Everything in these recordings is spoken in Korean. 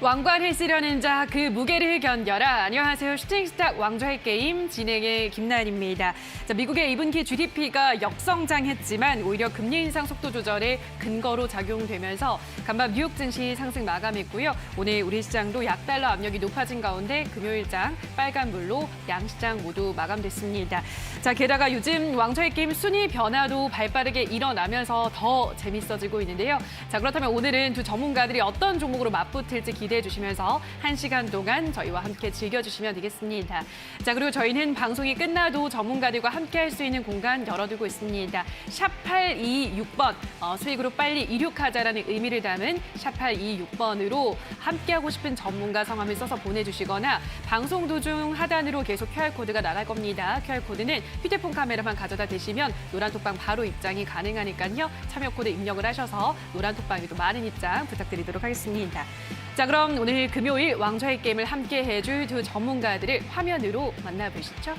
왕관을 쓰려는 자 그 무게를 견뎌라. 안녕하세요. 슈팅스타 왕좌의 게임 진행의 김나은입니다. 자, 미국의 2분기 GDP가 역성장했지만 오히려 금리 인상 속도 조절의 근거로 작용되면서 간밤 뉴욕 증시 상승 마감했고요. 오늘 우리 시장도 약달러 압력이 높아진 가운데 금요일장 빨간불로 양시장 모두 마감됐습니다. 자, 게다가 요즘 왕좌의 게임 순위 변화도 발빠르게 일어나면서 더 재밌어지고 있는데요. 자, 그렇다면 오늘은 두 전문가들이 어떤 종목으로 맞붙을지 기대해 주시면서 1시간 동안 저희와 함께 즐겨주시면 되겠습니다. 자, 그리고 저희는 방송이 끝나도 전문가들과 함께 할 수 있는 공간 열어두고 있습니다. 샵 826번, 수익으로 빨리 이륙하자라는 의미를 담은 샵 826번으로 함께하고 싶은 전문가 성함을 써서 보내주시거나 방송 도중 하단으로 계속 QR코드가 나갈 겁니다. QR코드는 휴대폰 카메라만 가져다 대시면 노란톡방 바로 입장이 가능하니까요. 참여코드 입력을 하셔서 노란톡방에도 많은 입장 부탁드리도록 하겠습니다. 자, 그럼 오늘 금요일 왕좌의 게임을 함께 해줄 두 전문가들을 화면으로 만나보시죠.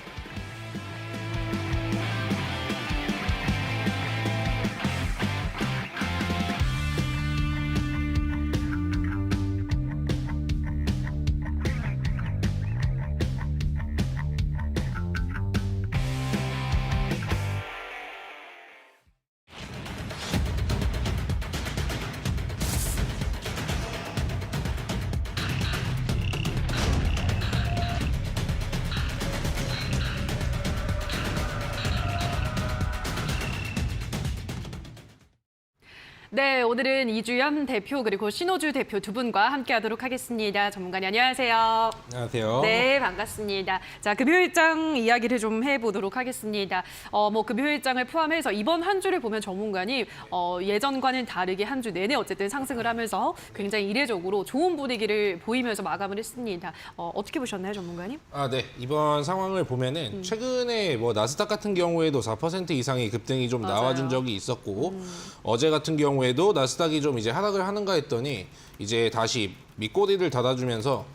네, 오늘은 이주연 대표 그리고 신호주 대표 두 분과 함께하도록 하겠습니다. 전문가님 안녕하세요. 안녕하세요. 네, 반갑습니다. 자, 금요일장 이야기를 좀 해보도록 하겠습니다. 금요일장을 포함해서 이번 한 주를 보면 전문가님 예전과는 다르게 한 주 내내 어쨌든 상승을 하면서 굉장히 이례적으로 좋은 분위기를 보이면서 마감을 했습니다. 어떻게 보셨나요, 전문가님? 네. 이번 상황을 보면은 최근에 나스닥 같은 경우에도 4% 이상의 급등이 좀 맞아요. 나와준 적이 있었고 어제 같은 경우에도 나스닥이 좀 이제 하락을 하는가 했더니 이제 다시 밑꼬리를 닫아주면서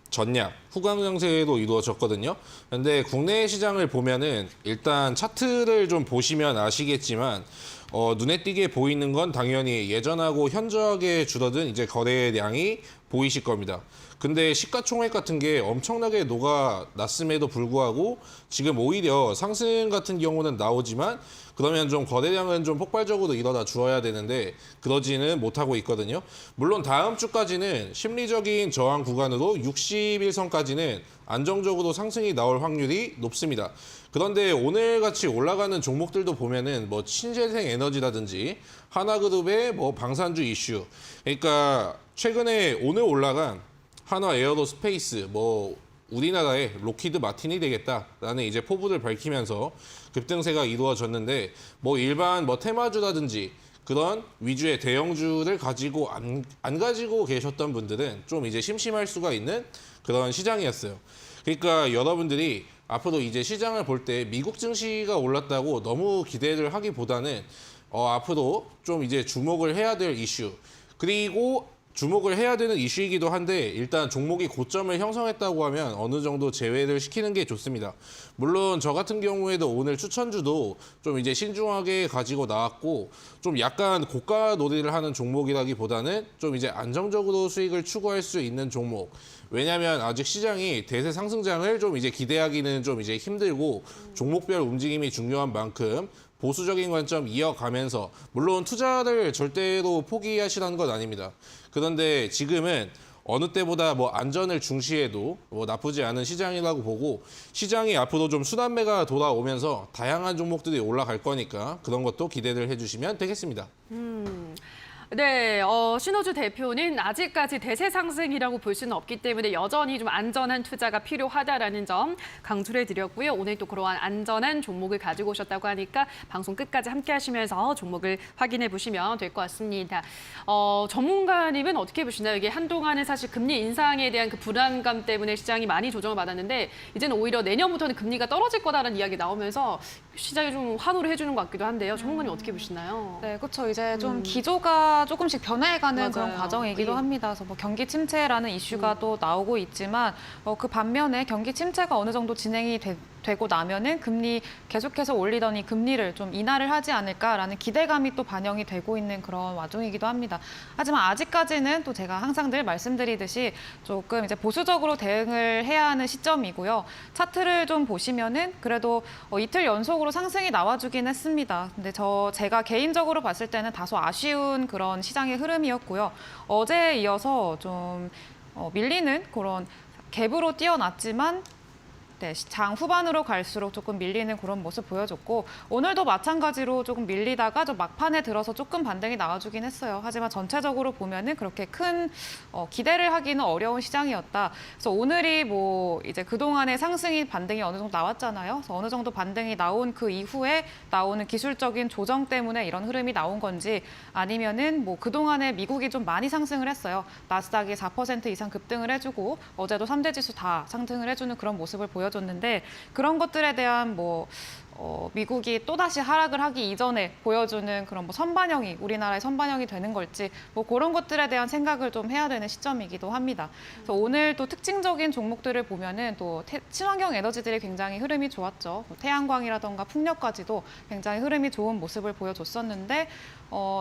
전략, 후강 형세로 이루어졌거든요. 근데 국내 시장을 보면은 일단 차트를 좀 보시면 아시겠지만 눈에 띄게 보이는 건 당연히 예전하고 현저하게 줄어든 이제 거래량이 보이실 겁니다. 근데 시가총액 같은 게 엄청나게 녹아났음에도 불구하고 지금 오히려 상승 같은 경우는 나오지만 그러면 좀 거래량은 좀 폭발적으로 일어나 주어야 되는데 그러지는 못하고 있거든요. 물론 다음 주까지는 심리적인 저항 구간으로 60일선까지는 안정적으로 상승이 나올 확률이 높습니다. 그런데 오늘같이 올라가는 종목들도 보면은 신재생 에너지라든지 하나그룹의 방산주 이슈, 그러니까 최근에 오늘 올라간 한화 에어로스페이스, 우리나라의 로키드 마틴이 되겠다라는 이제 포부를 밝히면서 급등세가 이루어졌는데 일반 테마주라든지 그런 위주의 대형주를 가지고 안 가지고 계셨던 분들은 좀 이제 심심할 수가 있는 그런 시장이었어요. 그러니까 여러분들이 앞으로 이제 시장을 볼 때 미국 증시가 올랐다고 너무 기대를 하기보다는 앞으로 좀 이제 주목을 해야 될 이슈, 그리고 주목을 해야 되는 이슈이기도 한데 일단 종목이 고점을 형성했다고 하면 어느 정도 제외를 시키는 게 좋습니다. 물론 저 같은 경우에도 오늘 추천주도 좀 이제 신중하게 가지고 나왔고 좀 약간 고가 놀이를 하는 종목이라기보다는 좀 이제 안정적으로 수익을 추구할 수 있는 종목. 왜냐하면 아직 시장이 대세 상승장을 좀 이제 기대하기는 좀 이제 힘들고 종목별 움직임이 중요한 만큼 보수적인 관점 이어가면서 물론 투자를 절대로 포기하시라는 건 아닙니다. 그런데 지금은 어느 때보다 안전을 중시해도 나쁘지 않은 시장이라고 보고 시장이 앞으로 좀 순환매가 돌아오면서 다양한 종목들이 올라갈 거니까 그런 것도 기대를 해주시면 되겠습니다. 네, 신호주 대표는 아직까지 대세 상승이라고 볼 수는 없기 때문에 여전히 좀 안전한 투자가 필요하다라는 점 강조를 드렸고요. 오늘 또 그러한 안전한 종목을 가지고 오셨다고 하니까 방송 끝까지 함께 하시면서 종목을 확인해 보시면 될 것 같습니다. 전문가님은 어떻게 보시나요? 이게 한동안은 사실 금리 인상에 대한 그 불안감 때문에 시장이 많이 조정을 받았는데 이제는 오히려 내년부터는 금리가 떨어질 거다라는 이야기 나오면서 시장이 좀 환호를 해주는 것 같기도 한데요. 전문가님 어떻게 보시나요? 네, 그렇죠. 이제 좀 기조가 조금씩 변해가는 맞아요. 그런 과정이기도 예. 합니다. 그래서 경기 침체라는 이슈가 또 나오고 있지만 그 반면에 경기 침체가 어느 정도 진행이 되고 나면은 금리 계속해서 올리더니 금리를 좀 인하를 하지 않을까라는 기대감이 또 반영이 되고 있는 그런 와중이기도 합니다. 하지만 아직까지는 또 제가 항상 늘 말씀드리듯이 조금 이제 보수적으로 대응을 해야 하는 시점이고요. 차트를 좀 보시면은 그래도 이틀 연속으로 상승이 나와주긴 했습니다. 근데 제가 개인적으로 봤을 때는 다소 아쉬운 그런 시장의 흐름이었고요. 어제에 이어서 좀 밀리는 그런 갭으로 뛰어났지만 네, 장 후반으로 갈수록 조금 밀리는 그런 모습 보여줬고 오늘도 마찬가지로 조금 밀리다가 좀 막판에 들어서 조금 반등이 나와주긴 했어요. 하지만 전체적으로 보면은 그렇게 큰 기대를 하기는 어려운 시장이었다. 그래서 오늘이 뭐 이제 그동안의 상승이 반등이 어느 정도 나왔잖아요. 그래서 어느 정도 반등이 나온 그 이후에 나오는 기술적인 조정 때문에 이런 흐름이 나온 건지 아니면은 뭐 그동안에 미국이 좀 많이 상승을 했어요. 나스닥이 4% 이상 급등을 해주고 어제도 3대 지수 다 상승을 해주는 그런 모습을 보여줬는데 그런 것들에 대한 미국이 또다시 하락을 하기 이전에 보여주는 그런 선반영이 우리나라의 선반영이 되는 걸지 그런 것들에 대한 생각을 좀 해야 되는 시점이기도 합니다. 그래서 오늘 또 특징적인 종목들을 보면은 또 친환경 에너지들이 굉장히 흐름이 좋았죠. 태양광이라던가 풍력까지도 굉장히 흐름이 좋은 모습을 보여줬었는데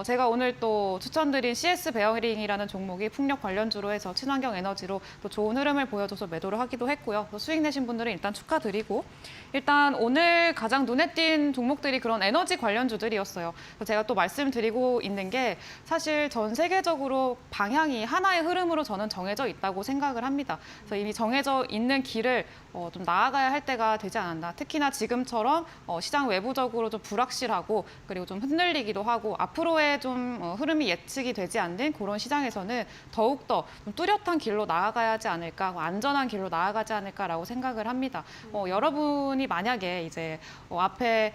제가 오늘 또 추천드린 CS 베어링이라는 종목이 풍력 관련주로 해서 친환경 에너지로 또 좋은 흐름을 보여줘서 매도를 하기도 했고요. 수익 내신 분들은 일단 축하드리고 일단 오늘 가장 눈에 띈 종목들이 그런 에너지 관련주들이었어요. 그래서 제가 또 말씀드리고 있는 게 사실 전 세계적으로 방향이 하나의 흐름으로 저는 정해져 있다고 생각을 합니다. 그래서 이미 정해져 있는 길을 좀 나아가야 할 때가 되지 않았나. 특히나 지금처럼 시장 외부적으로 좀 불확실하고 그리고 좀 흔들리기도 하고 앞으로의 좀 흐름이 예측이 되지 않는 그런 시장에서는 더욱더 좀 뚜렷한 길로 나아가야 하지 않을까, 안전한 길로 나아가지 않을까라고 생각을 합니다. 여러분이 만약에 이제 앞에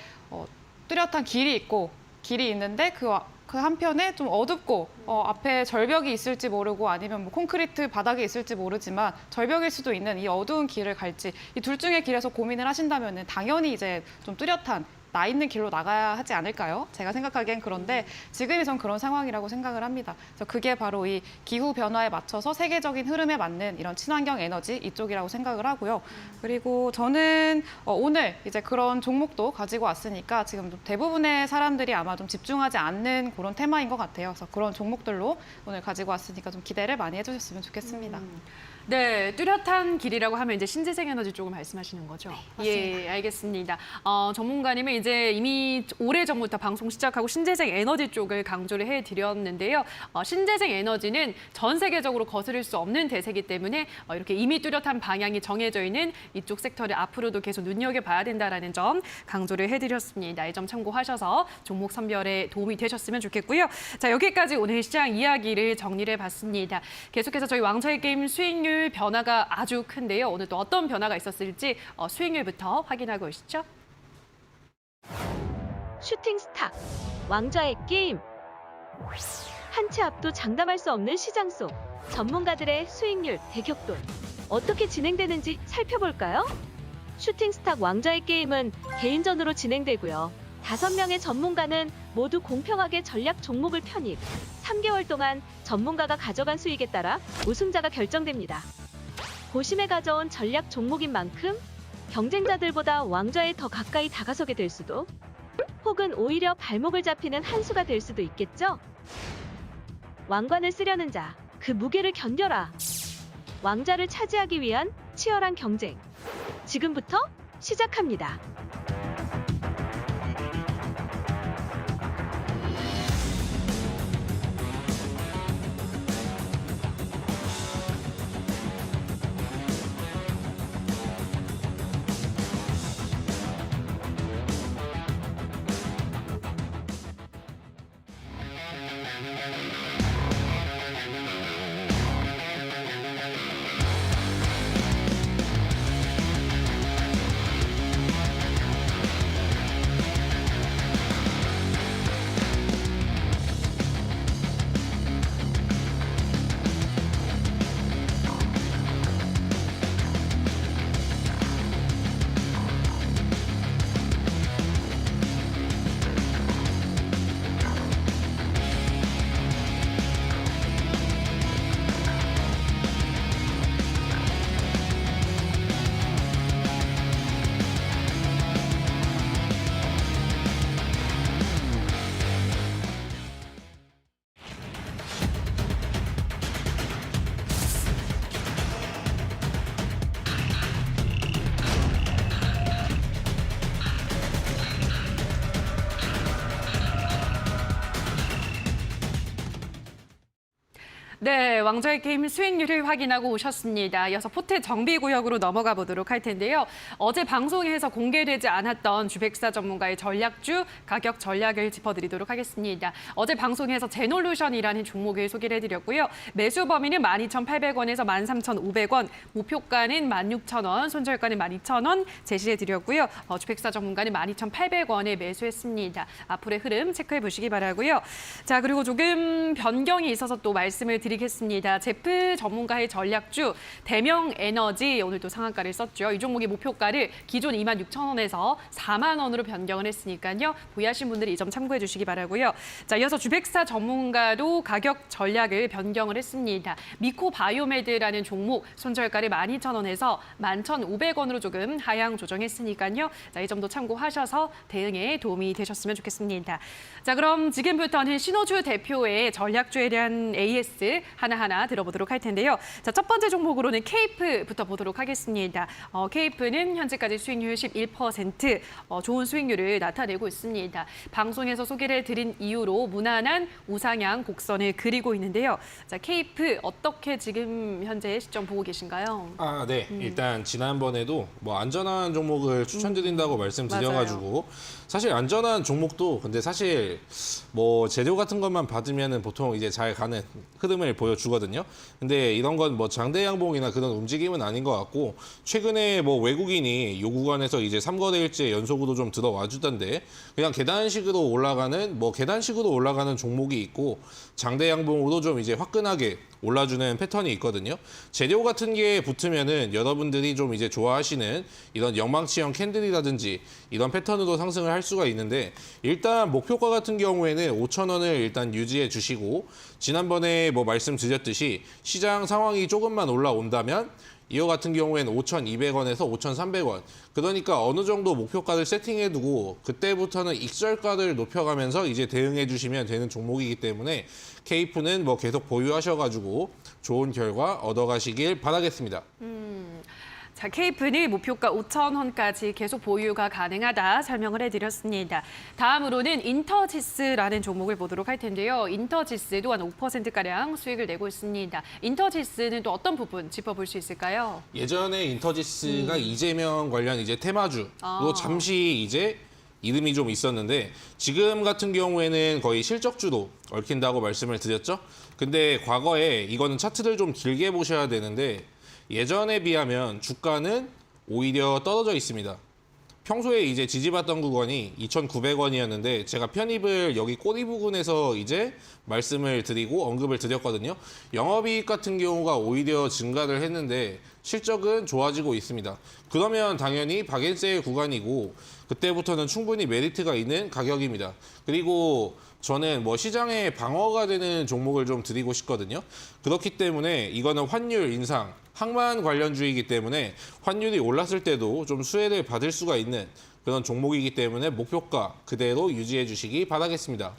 뚜렷한 길이 있는데 그 한편에 좀 어둡고 앞에 절벽이 있을지 모르고 아니면 콘크리트 바닥이 있을지 모르지만 절벽일 수도 있는 이 어두운 길을 갈지 이 둘 중의 길에서 고민을 하신다면 당연히 이제 좀 뚜렷한 나 있는 길로 나가야 하지 않을까요? 제가 생각하기엔 그런데 지금이 전 그런 상황이라고 생각을 합니다. 그래서 그게 바로 이 기후 변화에 맞춰서 세계적인 흐름에 맞는 이런 친환경 에너지 이쪽이라고 생각을 하고요. 그리고 저는 오늘 이제 그런 종목도 가지고 왔으니까 지금 대부분의 사람들이 아마 좀 집중하지 않는 그런 테마인 것 같아요. 그래서 그런 종목들로 오늘 가지고 왔으니까 좀 기대를 많이 해주셨으면 좋겠습니다. 네, 뚜렷한 길이라고 하면 이제 신재생 에너지 쪽을 말씀하시는 거죠? 네, 맞습니다. 예, 알겠습니다. 전문가님은 이제 이미 오래전부터 방송 시작하고 신재생 에너지 쪽을 강조를 해드렸는데요. 신재생 에너지는 전 세계적으로 거스를 수 없는 대세이기 때문에 이렇게 이미 뚜렷한 방향이 정해져 있는 이쪽 섹터를 앞으로도 계속 눈여겨봐야 된다는 점 강조를 해드렸습니다. 이 점 참고하셔서 종목 선별에 도움이 되셨으면 좋겠고요. 자, 여기까지 오늘 시장 이야기를 정리를 해봤습니다. 계속해서 저희 왕좌의 게임 수익률 변화가 아주 큰데요. 오늘 또 어떤 변화가 있었을지 수익률부터 확인하고 오시죠. 슈팅 스타, 왕좌의 게임. 한 치 앞도 장담할 수 없는 시장 속 전문가들의 수익률 대격돌. 어떻게 진행되는지 살펴볼까요? 슈팅 스타 왕좌의 게임은 개인전으로 진행되고요. 5명의 전문가는 모두 공평하게 전략 종목을 편입. 3개월 동안 전문가가 가져간 수익에 따라 우승자가 결정됩니다. 고심에 가져온 전략 종목인 만큼 경쟁자들보다 왕좌에 더 가까이 다가서게 될 수도, 혹은 오히려 발목을 잡히는 한 수가 될 수도 있겠죠? 왕관을 쓰려는 자, 그 무게를 견뎌라. 왕좌를 차지하기 위한 치열한 경쟁. 지금부터 시작합니다. 네, 왕좌의 게임 수익률을 확인하고 오셨습니다. 이어서 포트 정비구역으로 넘어가 보도록 할 텐데요. 어제 방송에서 공개되지 않았던 주백사 전문가의 전략주 가격 전략을 짚어드리도록 하겠습니다. 어제 방송에서 제놀루션이라는 종목을 소개를 해드렸고요. 매수 범위는 12,800원에서 13,500원, 목표가는 16,000원, 손절가는 12,000원 제시해드렸고요. 주백사 전문가는 12,800원에 매수했습니다. 앞으로의 흐름 체크해 보시기 바라고요. 자, 그리고 조금 변경이 있어서 또 말씀을 드리겠습니다. 제프 전문가의 전략주 대명에너지 오늘 또 상한가를 썼죠. 이 종목의 목표가를 기존 26,000원에서 4만 원으로 변경을 했으니까요. 보유하신 분들이 이 점 참고해 주시기 바라고요. 자, 이어서 주백사 전문가도 가격 전략을 변경을 했습니다. 미코바이오메드라는 종목 손절가를 12,000원에서 11,500원으로 조금 하향 조정했으니까요. 자, 이 점도 참고하셔서 대응에 도움이 되셨으면 좋겠습니다. 자, 그럼 지금부터는 신호주 대표의 전략주에 대한 AS 하나하나 들어보도록 할 텐데요. 자, 첫 번째 종목으로는 케이프부터 보도록 하겠습니다. 케이프는 현재까지 수익률 11%, 좋은 수익률을 나타내고 있습니다. 방송에서 소개를 드린 이후로 무난한 우상향 곡선을 그리고 있는데요. 자, 케이프 어떻게 지금 현재 시점 보고 계신가요? 네. 일단 지난번에도 뭐 안전한 종목을 추천드린다고 말씀드려가지고 사실 안전한 종목도 근데 사실 뭐 재료 같은 것만 받으면은 보통 이제 잘 가는 흐름을 보여주거든요. 근데 이런 건 뭐 장대 양봉이나 그런 움직임은 아닌 것 같고 최근에 뭐 외국인이 요 구간에서 이제 3거래일째 연속으로 좀 들어와 주던데 그냥 계단식으로 올라가는 종목이 있고 장대 양봉으로 좀 이제 화끈하게 올라주는 패턴이 있거든요. 재료 같은 게 붙으면은 여러분들이 좀 이제 좋아하시는 이런 영망치형 캔들이라든지 이런 패턴으로 상승을 할 수가 있는데 일단 목표가 같은 경우에는 5,000원을 일단 유지해 주시고 지난번에 뭐 말씀드렸듯이 시장 상황이 조금만 올라온다면 이거 같은 경우에는 5,200원에서 5,300원. 그러니까 어느 정도 목표가를 세팅해두고 그때부터는 익절가를 높여가면서 이제 대응해 주시면 되는 종목이기 때문에 케이프는 뭐 계속 보유하셔가지고 좋은 결과 얻어가시길 바라겠습니다. 자, 케이프는 목표가 5,000원까지 계속 보유가 가능하다 설명을 해드렸습니다. 다음으로는 인터지스라는 종목을 보도록 할 텐데요. 인터지스도 한 5%가량 수익을 내고 있습니다. 인터지스는 또 어떤 부분 짚어볼 수 있을까요? 예전에 인터지스가 이재명 관련 이제 테마주로 잠시 이제 이름이 좀 있었는데 지금 같은 경우에는 거의 실적주로 얽힌다고 말씀을 드렸죠. 근데 과거에 이거는 차트를 좀 길게 보셔야 되는데 예전에 비하면 주가는 오히려 떨어져 있습니다. 평소에 이제 지지받던 구간이 2,900원이었는데 제가 편입을 여기 꼬리 부근에서 이제 말씀을 드리고 언급을 드렸거든요. 영업이익 같은 경우가 오히려 증가를 했는데 실적은 좋아지고 있습니다. 그러면 당연히 박앤세일 구간이고 그때부터는 충분히 메리트가 있는 가격입니다. 그리고 저는 뭐 시장에 방어가 되는 종목을 좀 드리고 싶거든요. 그렇기 때문에 이거는 환율 인상, 항만 관련주이기 때문에 환율이 올랐을 때도 좀 수혜를 받을 수가 있는 그런 종목이기 때문에 목표가 그대로 유지해 주시기 바라겠습니다.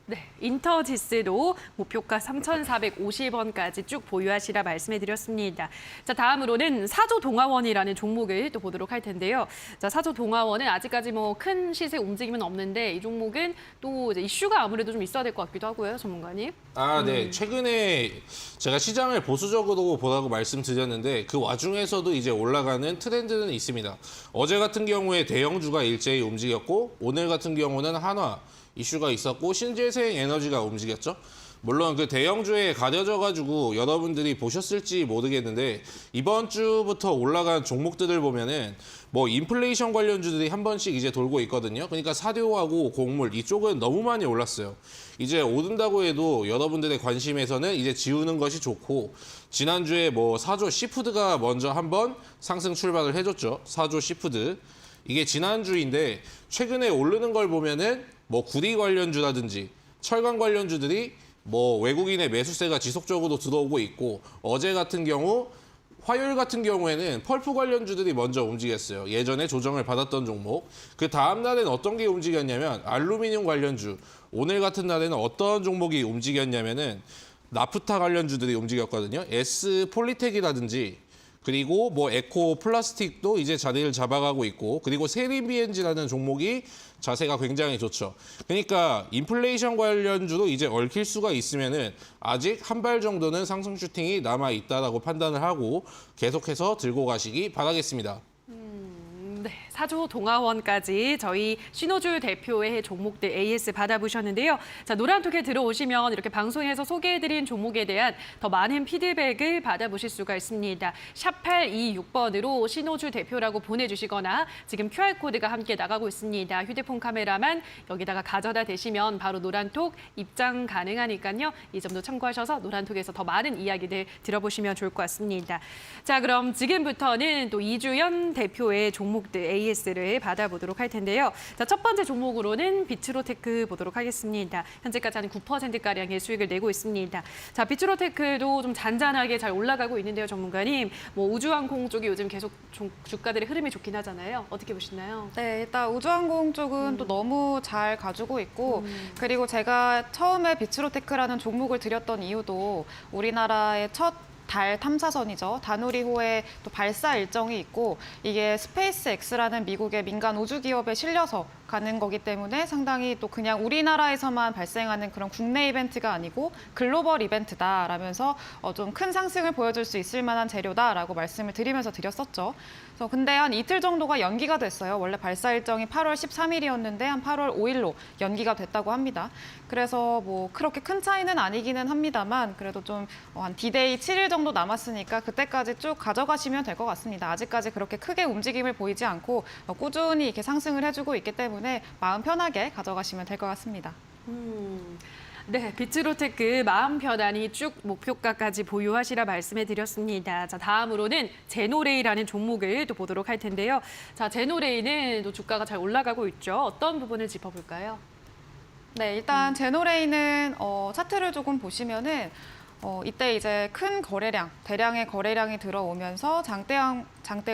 네, 인터지스도 목표가 3,450원까지 쭉 보유하시라 말씀해드렸습니다. 자, 다음으로는 사조동아원이라는 종목을 또 보도록 할 텐데요. 자, 사조동아원은 아직까지 뭐 큰 시세 움직임은 없는데 이 종목은 또 이제 이슈가 아무래도 좀 있어야 될 것 같기도 하고요, 전문가님. 네. 최근에 제가 시장을 보수적으로 보라고 말씀드렸는데 그 와중에서도 이제 올라가는 트렌드는 있습니다. 어제 같은 경우에 대형주가 일제히 움직였고 오늘 같은 경우는 한화 이슈가 있었고 신재생 에너지가 움직였죠. 물론 그 대형주에 가려져가지고 여러분들이 보셨을지 모르겠는데 이번 주부터 올라간 종목들을 보면은 뭐 인플레이션 관련주들이 한 번씩 이제 돌고 있거든요. 그러니까 사료하고 곡물 이쪽은 너무 많이 올랐어요. 이제 오른다고 해도 여러분들의 관심에서는 이제 지우는 것이 좋고 지난주에 뭐 사조 시푸드가 먼저 한번 상승 출발을 해줬죠. 사조 시푸드. 이게 지난주인데 최근에 오르는 걸 보면은 뭐 구리 관련주라든지 철강 관련주들이 뭐 외국인의 매수세가 지속적으로 들어오고 있고 어제 같은 경우 화요일 같은 경우에는 펄프 관련주들이 먼저 움직였어요. 예전에 조정을 받았던 종목. 그 다음 날에는 어떤 게 움직였냐면 알루미늄 관련주. 오늘 같은 날에는 어떤 종목이 움직였냐면은 나프타 관련주들이 움직였거든요. S 폴리텍이라든지 그리고 뭐 에코 플라스틱도 이제 자리를 잡아가고 있고 그리고 세리비엔지라는 종목이 자세가 굉장히 좋죠. 그러니까 인플레이션 관련주도 이제 얽힐 수가 있으면은 아직 한 발 정도는 상승 슈팅이 남아 있다라고 판단을 하고 계속해서 들고 가시기 바라겠습니다. 네, 사조 동아원까지 저희 신호주 대표의 종목들 AS 받아보셨는데요. 자, 노란톡에 들어오시면 이렇게 방송에서 소개해드린 종목에 대한 더 많은 피드백을 받아보실 수가 있습니다. 샵 826번으로 신호주 대표라고 보내주시거나 지금 QR코드가 함께 나가고 있습니다. 휴대폰 카메라만 여기다가 가져다 대시면 바로 노란톡 입장 가능하니까요. 이 점도 참고하셔서 노란톡에서 더 많은 이야기들 들어보시면 좋을 것 같습니다. 자, 그럼 지금부터는 또 이주연 대표의 종목들 AS를 받아보도록 할 텐데요. 자, 첫 번째 종목으로는 비츠로테크 보도록 하겠습니다. 현재까지 한 9%가량의 수익을 내고 있습니다. 자, 비츠로테크도 좀 잔잔하게 잘 올라가고 있는데요, 전문가님. 뭐 우주항공 쪽이 요즘 계속 주가들의 흐름이 좋긴 하잖아요. 어떻게 보시나요? 네, 일단 우주항공 쪽은 또 너무 잘 가지고 있고 그리고 제가 처음에 비츠로테크라는 종목을 드렸던 이유도 우리나라의 첫 달 탐사선이죠. 다누리호의 또 발사 일정이 있고 이게 스페이스 X라는 미국의 민간 우주 기업에 실려서 가는 거기 때문에 상당히 또 그냥 우리나라에서만 발생하는 그런 국내 이벤트가 아니고 글로벌 이벤트다라면서 좀 큰 상승을 보여줄 수 있을 만한 재료다라고 말씀을 드리면서 드렸었죠. 그래서 근데 한 이틀 정도가 연기가 됐어요. 원래 발사 일정이 8월 13일이었는데 한 8월 5일로 연기가 됐다고 합니다. 그래서 뭐 그렇게 큰 차이는 아니기는 합니다만 그래도 좀 한 D-Day 7일 정도 남았으니까 그때까지 쭉 가져가시면 될 것 같습니다. 아직까지 그렇게 크게 움직임을 보이지 않고 꾸준히 이렇게 상승을 해주고 있기 때문에 마음 편하게 가져가시면 될 것 같습니다. 네, 비츠로테크 마음 편안히 쭉 목표가까지 보유하시라 말씀해 드렸습니다. 자, 다음으로는 제노레이라는 종목을 또 보도록 할 텐데요. 자, 제노레이는 또 주가가 잘 올라가고 있죠. 어떤 부분을 짚어볼까요? 네, 일단 제노레이는 차트를 조금 보시면은 이때 이제 큰 거래량, 대량의 거래량이 들어오면서 장대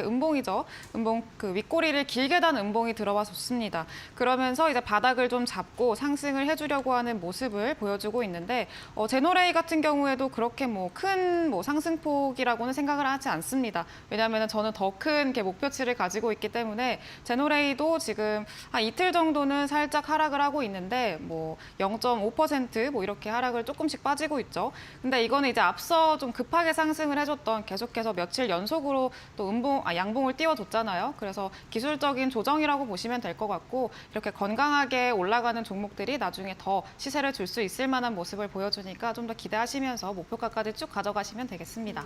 음봉이죠. 음봉 그 윗꼬리를 길게 단 음봉이 들어와 줬습니다. 그러면서 이제 바닥을 좀 잡고 상승을 해주려고 하는 모습을 보여주고 있는데 제노레이 같은 경우에도 그렇게 뭐 큰 상승폭이라고는 생각을 하지 않습니다. 왜냐하면 저는 더 큰 목표치를 가지고 있기 때문에 제노레이도 지금 한 이틀 정도는 살짝 하락을 하고 있는데 뭐 0.5% 뭐 이렇게 하락을 조금씩 빠지고 있죠. 근데 이거는 이제 앞서 좀 급하게 상승을 해줬던 계속해서 며칠 연속으로 또 양봉을 띄워줬잖아요. 그래서 기술적인 조정이라고 보시면 될 것 같고 이렇게 건강하게 올라가는 종목들이 나중에 더 시세를 줄 수 있을 만한 모습을 보여주니까 좀 더 기대하시면서 목표가까지 쭉 가져가시면 되겠습니다.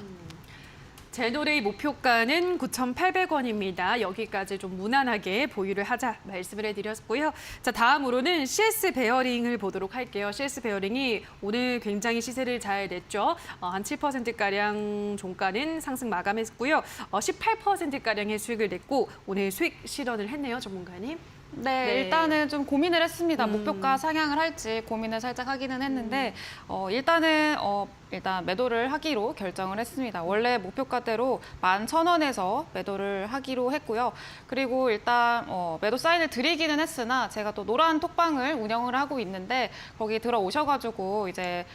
제노레이 목표가는 9,800원입니다. 여기까지 좀 무난하게 보유를 하자 말씀을 해드렸고요. 자, 다음으로는 CS 베어링을 보도록 할게요. CS 베어링이 오늘 굉장히 시세를 잘 냈죠. 한 7%가량 종가는 상승 마감했고요. 18%가량의 수익을 냈고 오늘 수익 실현을 했네요, 전문가님. 네, 일단은 좀 고민을 했습니다. 목표가 상향을 할지 고민을 살짝 하기는 했는데 일단 매도를 하기로 결정을 했습니다. 원래 목표가대로 11,000원에서 매도를 하기로 했고요. 그리고 일단 매도 사인을 드리기는 했으나 제가 또 노란 톡방을 운영을 하고 있는데 거기 들어오셔가지고 이제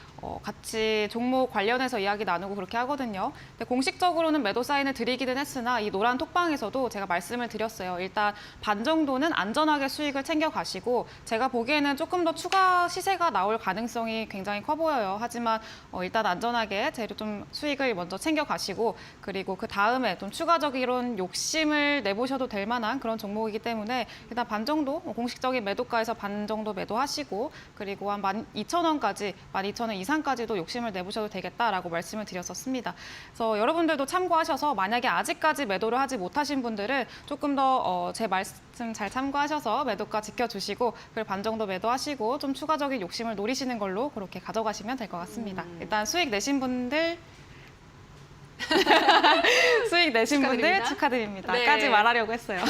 같이 종목 관련해서 이야기 나누고 그렇게 하거든요. 근데 공식적으로는 매도 사인을 드리기는 했으나 이 노란 톡방에서도 제가 말씀을 드렸어요. 일단 반 정도는 안전하게 수익을 챙겨가시고 제가 보기에는 조금 더 추가 시세가 나올 가능성이 굉장히 커 보여요. 하지만 일단 안전하게 재료 좀 수익을 먼저 챙겨가시고 그리고 그 다음에 좀 추가적인 욕심을 내보셔도 될 만한 그런 종목이기 때문에 일단 반 정도 공식적인 매도가에서 반 정도 매도하시고 그리고 한 12,000원까지 12,000원 이상까지도 욕심을 내보셔도 되겠다라고 말씀을 드렸었습니다. 그래서 여러분들도 참고하셔서 만약에 아직까지 매도를 하지 못하신 분들은 조금 더 제 말씀 잘 참고하셔서 매도가 지켜주시고 그리고 반 정도 매도하시고 좀 추가적인 욕심을 노리시는 걸로 그렇게 가져가시면 될 것 같습니다. 일단 수익 내신 분들 축하드립니다. 축하드립니다. 네. 까지 말하려고 했어요.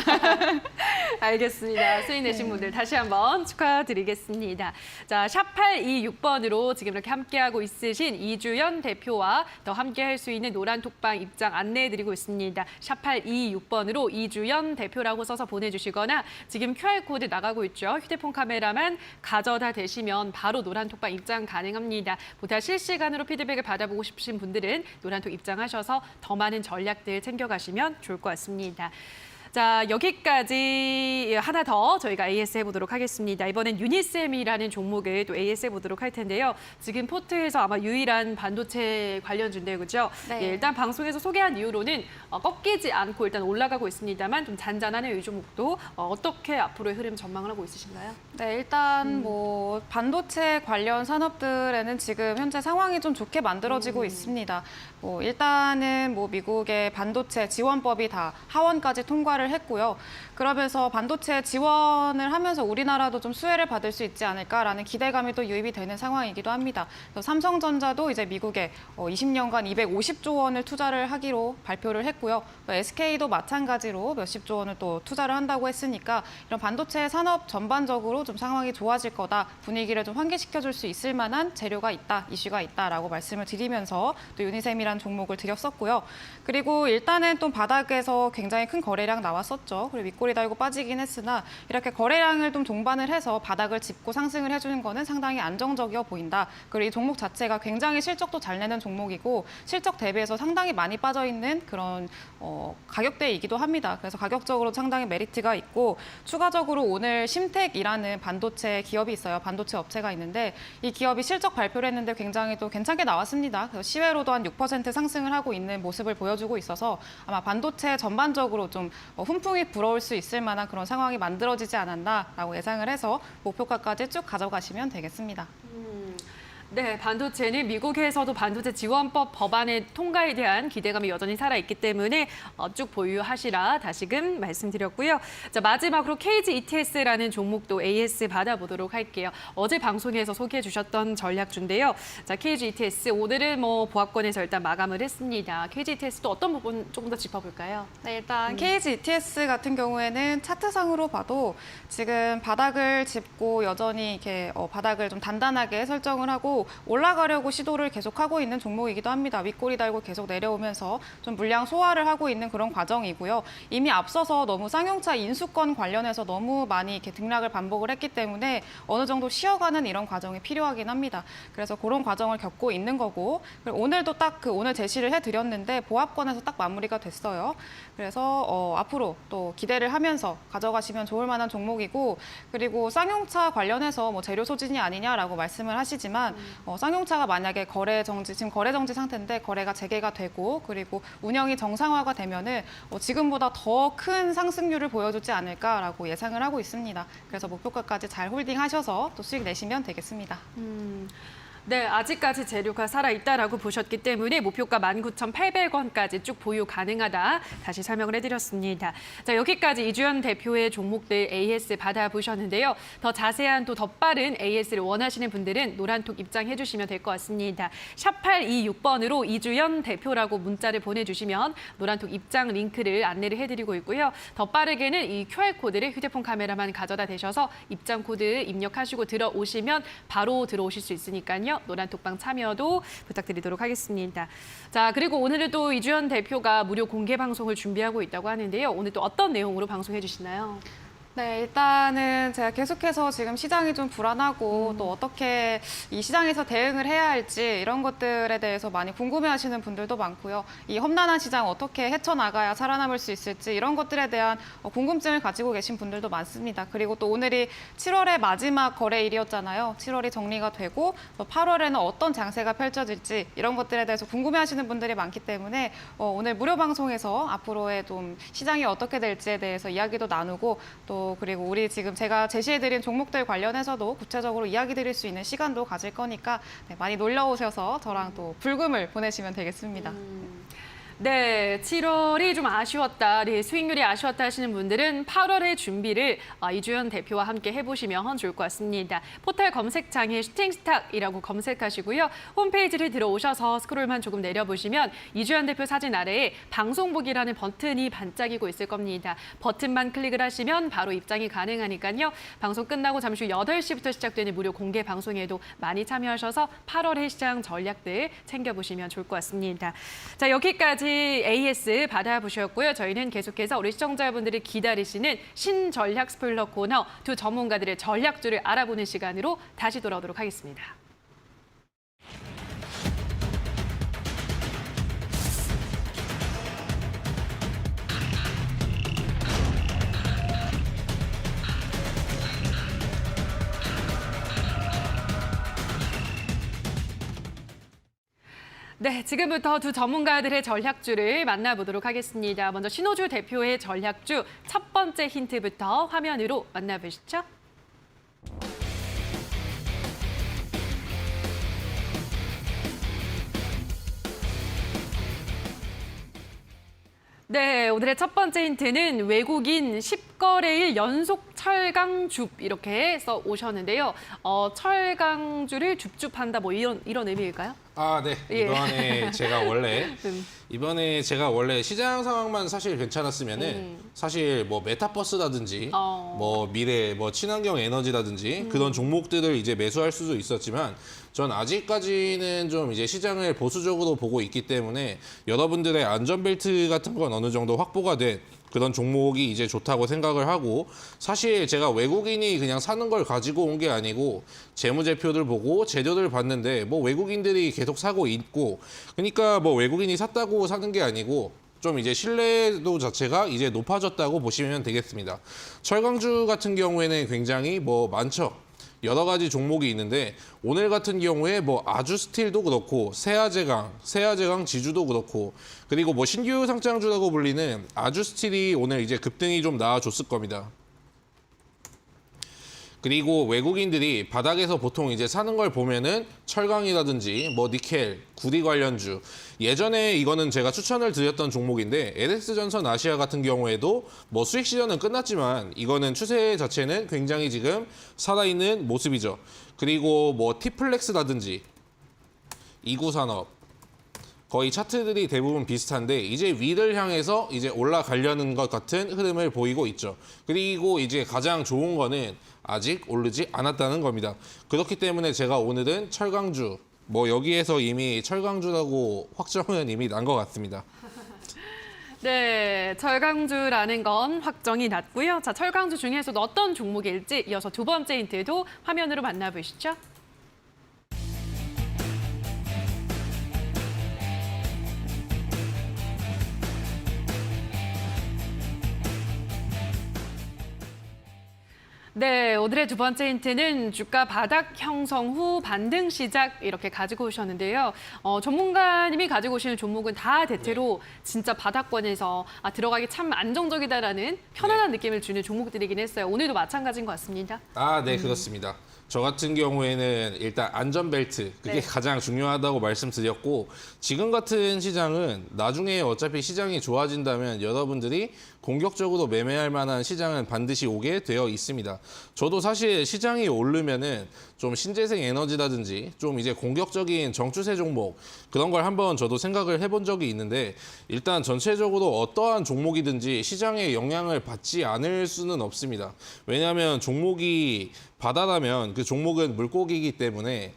알겠습니다. 수익 내신 분들 다시 한번 축하드리겠습니다. 자, 샵826번으로 지금 이렇게 함께하고 있으신 이주연 대표와 더 함께할 수 있는 노란톡방 입장 안내해드리고 있습니다. 샵826번으로 이주연 대표라고 써서 보내주시거나 지금 QR코드 나가고 있죠. 휴대폰 카메라만 가져다 대시면 바로 노란톡방 입장 가능합니다. 보다 실시간으로 피드백을 받아보고 싶으신 분들은 노란톡 입장하셔서 더 많은 전략들 챙겨가시면 좋을 것 같습니다. 자, 여기까지 하나 더 저희가 AS 해보도록 하겠습니다. 이번엔 유니셈이라는 종목을 또 AS 해보도록 할 텐데요. 지금 포트에서 아마 유일한 반도체 관련주인데요, 그렇죠? 네. 예, 일단 방송에서 소개한 이후로는 꺾이지 않고 일단 올라가고 있습니다만 좀 잔잔하네요, 이 종목도. 어떻게 앞으로의 흐름 전망을 하고 있으신가요? 네, 일단 뭐 반도체 관련 산업들에는 지금 현재 상황이 좀 좋게 만들어지고 있습니다. 뭐 일단은 뭐 미국의 반도체 지원법이 다 하원까지 통과를 했고요. 그러면서 반도체 지원을 하면서 우리나라도 좀 수혜를 받을 수 있지 않을까라는 기대감이 또 유입이 되는 상황이기도 합니다. 그래서 삼성전자도 이제 미국에 20년간 250조 원을 투자를 하기로 발표를 했고요. 또 SK도 마찬가지로 몇십조 원을 또 투자를 한다고 했으니까 이런 반도체 산업 전반적으로 좀 상황이 좋아질 거다, 분위기를 좀 환기시켜줄 수 있을 만한 재료가 있다, 이슈가 있다라고 말씀을 드리면서 또 유니셈이라는 종목을 드렸었고요. 그리고 일단은 또 바닥에서 굉장히 큰 거래량 나왔었죠. 그리고 윗골이 달고 빠지긴 했으나 이렇게 거래량을 좀 동반을 해서 바닥을 짚고 상승을 해주는 거는 상당히 안정적이어 보인다. 그리고 이 종목 자체가 굉장히 실적도 잘 내는 종목이고 실적 대비해서 상당히 많이 빠져 있는 그런 가격대이기도 합니다. 그래서 가격적으로 상당히 메리트가 있고 추가적으로 오늘 심텍이라는 반도체 기업이 있어요. 반도체 업체가 있는데 이 기업이 실적 발표를 했는데 굉장히 또 괜찮게 나왔습니다. 그래서 시외로도 한 6% 상승을 하고 있는 모습을 보여주고 있어서 아마 반도체 전반적으로 좀 훈풍이 불어올 수 있을 만한 그런 상황이 만들어지지 않았나라고 예상을 해서 목표가까지 쭉 가져가시면 되겠습니다. 네, 반도체는 미국에서도 반도체 지원법 법안의 통과에 대한 기대감이 여전히 살아있기 때문에 쭉 보유하시라 다시금 말씀드렸고요. 자, 마지막으로 KG ETS라는 종목도 AS 받아보도록 할게요. 어제 방송에서 소개해 주셨던 전략주인데요. 자, KG ETS 오늘은 뭐 보합권에서 일단 마감을 했습니다. KG ETS도 어떤 부분 조금 더 짚어볼까요? 네, 일단 KG ETS 같은 경우에는 차트상으로 봐도 지금 바닥을 짚고 여전히 이렇게 바닥을 좀 단단하게 설정을 하고 올라가려고 시도를 계속하고 있는 종목이기도 합니다. 윗골이 달고 계속 내려오면서 좀 물량 소화를 하고 있는 그런 과정이고요. 이미 앞서서 너무 쌍용차 인수권 관련해서 너무 많이 이렇게 등락을 반복을 했기 때문에 어느 정도 쉬어가는 이런 과정이 필요하긴 합니다. 그래서 그런 과정을 겪고 있는 거고 그리고 오늘도 딱 오늘 제시를 해드렸는데 보합권에서 딱 마무리가 됐어요. 그래서 앞으로 또 기대를 하면서 가져가시면 좋을 만한 종목이고 그리고 쌍용차 관련해서 뭐 재료 소진이 아니냐라고 말씀을 하시지만 쌍용차가 만약에 지금 거래 정지 상태인데 거래가 재개가 되고 그리고 운영이 정상화가 되면은 지금보다 더 큰 상승률을 보여주지 않을까라고 예상을 하고 있습니다. 그래서 목표가까지 잘 홀딩하셔서 또 수익 내시면 되겠습니다. 네, 아직까지 재료가 살아있다라고 보셨기 때문에 목표가 19,800원까지 쭉 보유 가능하다. 다시 설명을 해드렸습니다. 자, 여기까지 이주연 대표의 종목들 AS 받아보셨는데요. 더 자세한 또 더 빠른 AS를 원하시는 분들은 노란톡 입장해 주시면 될 것 같습니다. 샵826번으로 이주연 대표라고 문자를 보내주시면 노란톡 입장 링크를 안내를 해드리고 있고요. 더 빠르게는 이 QR코드를 휴대폰 카메라만 가져다 대셔서 입장 코드 입력하시고 들어오시면 바로 들어오실 수 있으니까요. 노란톡방 참여도 부탁드리도록 하겠습니다. 자, 그리고 오늘은 또 이주연 대표가 무료 공개 방송을 준비하고 있다고 하는데요. 오늘 또 어떤 내용으로 방송해 주시나요? 네, 일단은 제가 계속해서 지금 시장이 좀 불안하고 또 어떻게 이 시장에서 대응을 해야 할지 이런 것들에 대해서 많이 궁금해하시는 분들도 많고요. 이 험난한 시장 어떻게 헤쳐나가야 살아남을 수 있을지 이런 것들에 대한 궁금증을 가지고 계신 분들도 많습니다. 그리고 또 오늘이 7월의 마지막 거래일이었잖아요. 7월이 정리가 되고 또 8월에는 어떤 장세가 펼쳐질지 이런 것들에 대해서 궁금해하시는 분들이 많기 때문에 오늘 무료 방송에서 앞으로의 좀 시장이 어떻게 될지에 대해서 이야기도 나누고 또 그리고 우리 지금 제가 제시해드린 종목들 관련해서도 구체적으로 이야기 드릴 수 있는 시간도 가질 거니까 많이 놀러 오셔서 저랑 또 불금을 보내시면 되겠습니다. 네, 7월이 좀 아쉬웠다, 네, 수익률이 아쉬웠다 하시는 분들은 8월의 준비를 이주연 대표와 함께 해보시면 좋을 것 같습니다. 포털 검색창에 슈팅스탁이라고 검색하시고요. 홈페이지를 들어오셔서 스크롤만 조금 내려보시면 이주연 대표 사진 아래에 방송국이라는 버튼이 반짝이고 있을 겁니다. 버튼만 클릭을 하시면 바로 입장이 가능하니까요. 방송 끝나고 잠시 후 8시부터 시작되는 무료 공개 방송에도 많이 참여하셔서 8월의 시장 전략들 챙겨보시면 좋을 것 같습니다. 자, 여기까지 AS 받아보셨고요. 저희는 계속해서 우리 시청자분들이 기다리시는 신전략 스포일러 코너 두 전문가들의 전략주를 알아보는 시간으로 다시 돌아오도록 하겠습니다. 네, 지금부터 두 전문가들의 전략주를 만나보도록 하겠습니다. 먼저 신호주 대표의 전략주 첫 번째 힌트부터 화면으로 만나보시죠. 네, 오늘의 첫 번째 힌트는 외국인 10거래일 연속 철강줍 이렇게 써 오셨는데요. 철강주를 줍줍한다 뭐 이런 의미일까요? 아, 네. 예. 이번에 제가 원래 시장 상황만 사실 괜찮았으면은 사실 뭐 메타버스라든지 뭐 미래 뭐 친환경 에너지라든지 그런 종목들을 이제 매수할 수도 있었지만 전 아직까지는 좀 이제 시장을 보수적으로 보고 있기 때문에 여러분들의 안전벨트 같은 건 어느 정도 확보가 된 그런 종목이 이제 좋다고 생각을 하고, 사실 제가 외국인이 그냥 사는 걸 가지고 온 게 아니고 재무제표를 보고 재료를 봤는데 뭐 외국인들이 계속 사고 있고, 그러니까 뭐 외국인이 샀다고 사는 게 아니고 좀 이제 신뢰도 자체가 이제 높아졌다고 보시면 되겠습니다. 철강주 같은 경우에는 굉장히 뭐 많죠. 여러 가지 종목이 있는데 오늘 같은 경우에 뭐 아주스틸도 그렇고 세아제강 지주도 그렇고, 그리고 뭐 신규 상장주라고 불리는 아주스틸이 오늘 이제 급등이 좀 나와줬을 겁니다. 그리고 외국인들이 바닥에서 보통 이제 사는 걸 보면은 철강이라든지 뭐 니켈, 구리 관련주, 예전에 이거는 제가 추천을 드렸던 종목인데 LS전선 아시아 같은 경우에도 뭐 수익 시전은 끝났지만 이거는 추세 자체는 굉장히 지금 살아있는 모습이죠. 그리고 뭐 티플렉스라든지 이구산업, 거의 차트들이 대부분 비슷한데 이제 위를 향해서 이제 올라가려는 것 같은 흐름을 보이고 있죠. 그리고 이제 가장 좋은 거는 아직 오르지 않았다는 겁니다. 그렇기 때문에 제가 오늘은 철강주, 뭐 여기에서 이미 철강주라고 확정은 이미 난 것 같습니다. 네, 철강주라는 건 확정이 났고요. 자, 철강주 중에서도 어떤 종목일지 이어서 두 번째 힌트도 화면으로 만나보시죠. 네, 오늘의 두 번째 힌트는 주가 바닥 형성 후 반등 시작 이렇게 가지고 오셨는데요. 전문가님이 가지고 오시는 종목은 다 대체로 진짜 바닥권에서 들어가기 참 안정적이다라는 편안한 느낌을 주는 종목들이긴 했어요. 오늘도 마찬가지인 것 같습니다. 아, 네, 그렇습니다. 저 같은 경우에는 일단 안전벨트, 그게 네. 가장 중요하다고 말씀드렸고, 지금 같은 시장은 나중에 어차피 시장이 좋아진다면 여러분들이 공격적으로 매매할 만한 시장은 반드시 오게 되어 있습니다. 저도 사실 시장이 오르면은 좀 신재생 에너지라든지 좀 이제 공격적인 정추세 종목, 그런 걸 한번 저도 생각을 해본 적이 있는데, 일단 전체적으로 어떠한 종목이든지 시장에 영향을 받지 않을 수는 없습니다. 왜냐하면 종목이 바다라면 그 종목은 물고기이기 때문에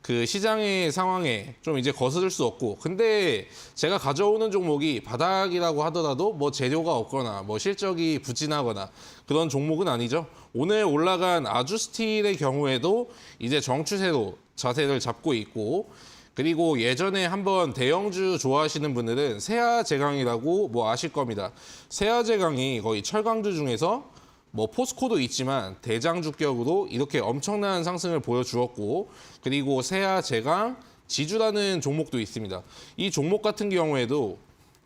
그 시장의 상황에 좀 이제 거스를 수 없고, 근데 제가 가져오는 종목이 바닥이라고 하더라도 뭐 재료가 없거나 뭐 실적이 부진하거나 그런 종목은 아니죠. 오늘 올라간 아주스틸의 경우에도 이제 정추세로 자세를 잡고 있고, 그리고 예전에 한번 대형주 좋아하시는 분들은 세아제강이라고 뭐 아실 겁니다. 세아제강이 거의 철강주 중에서 뭐 포스코도 있지만 대장주격으로 이렇게 엄청난 상승을 보여주었고, 그리고 세아제강 지주라는 종목도 있습니다. 이 종목 같은 경우에도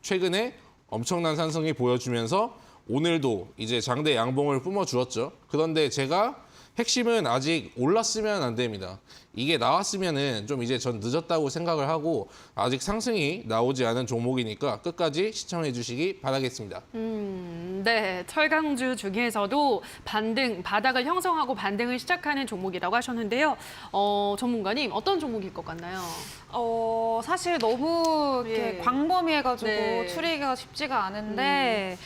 최근에 엄청난 상승이 보여주면서 오늘도 이제 장대 양봉을 뿜어주었죠. 그런데 제가 핵심은 아직 올랐으면 안 됩니다. 이게 나왔으면은 좀 이제 전 늦었다고 생각을 하고 아직 상승이 나오지 않은 종목이니까 끝까지 시청해 주시기 바라겠습니다. 네, 철강주 중에서도 바닥을 형성하고 반등을 시작하는 종목이라고 하셨는데요. 전문가님, 어떤 종목일 것 같나요? 사실 너무 이렇게 예. 광범위해가지고 네. 추리기가 쉽지가 않은데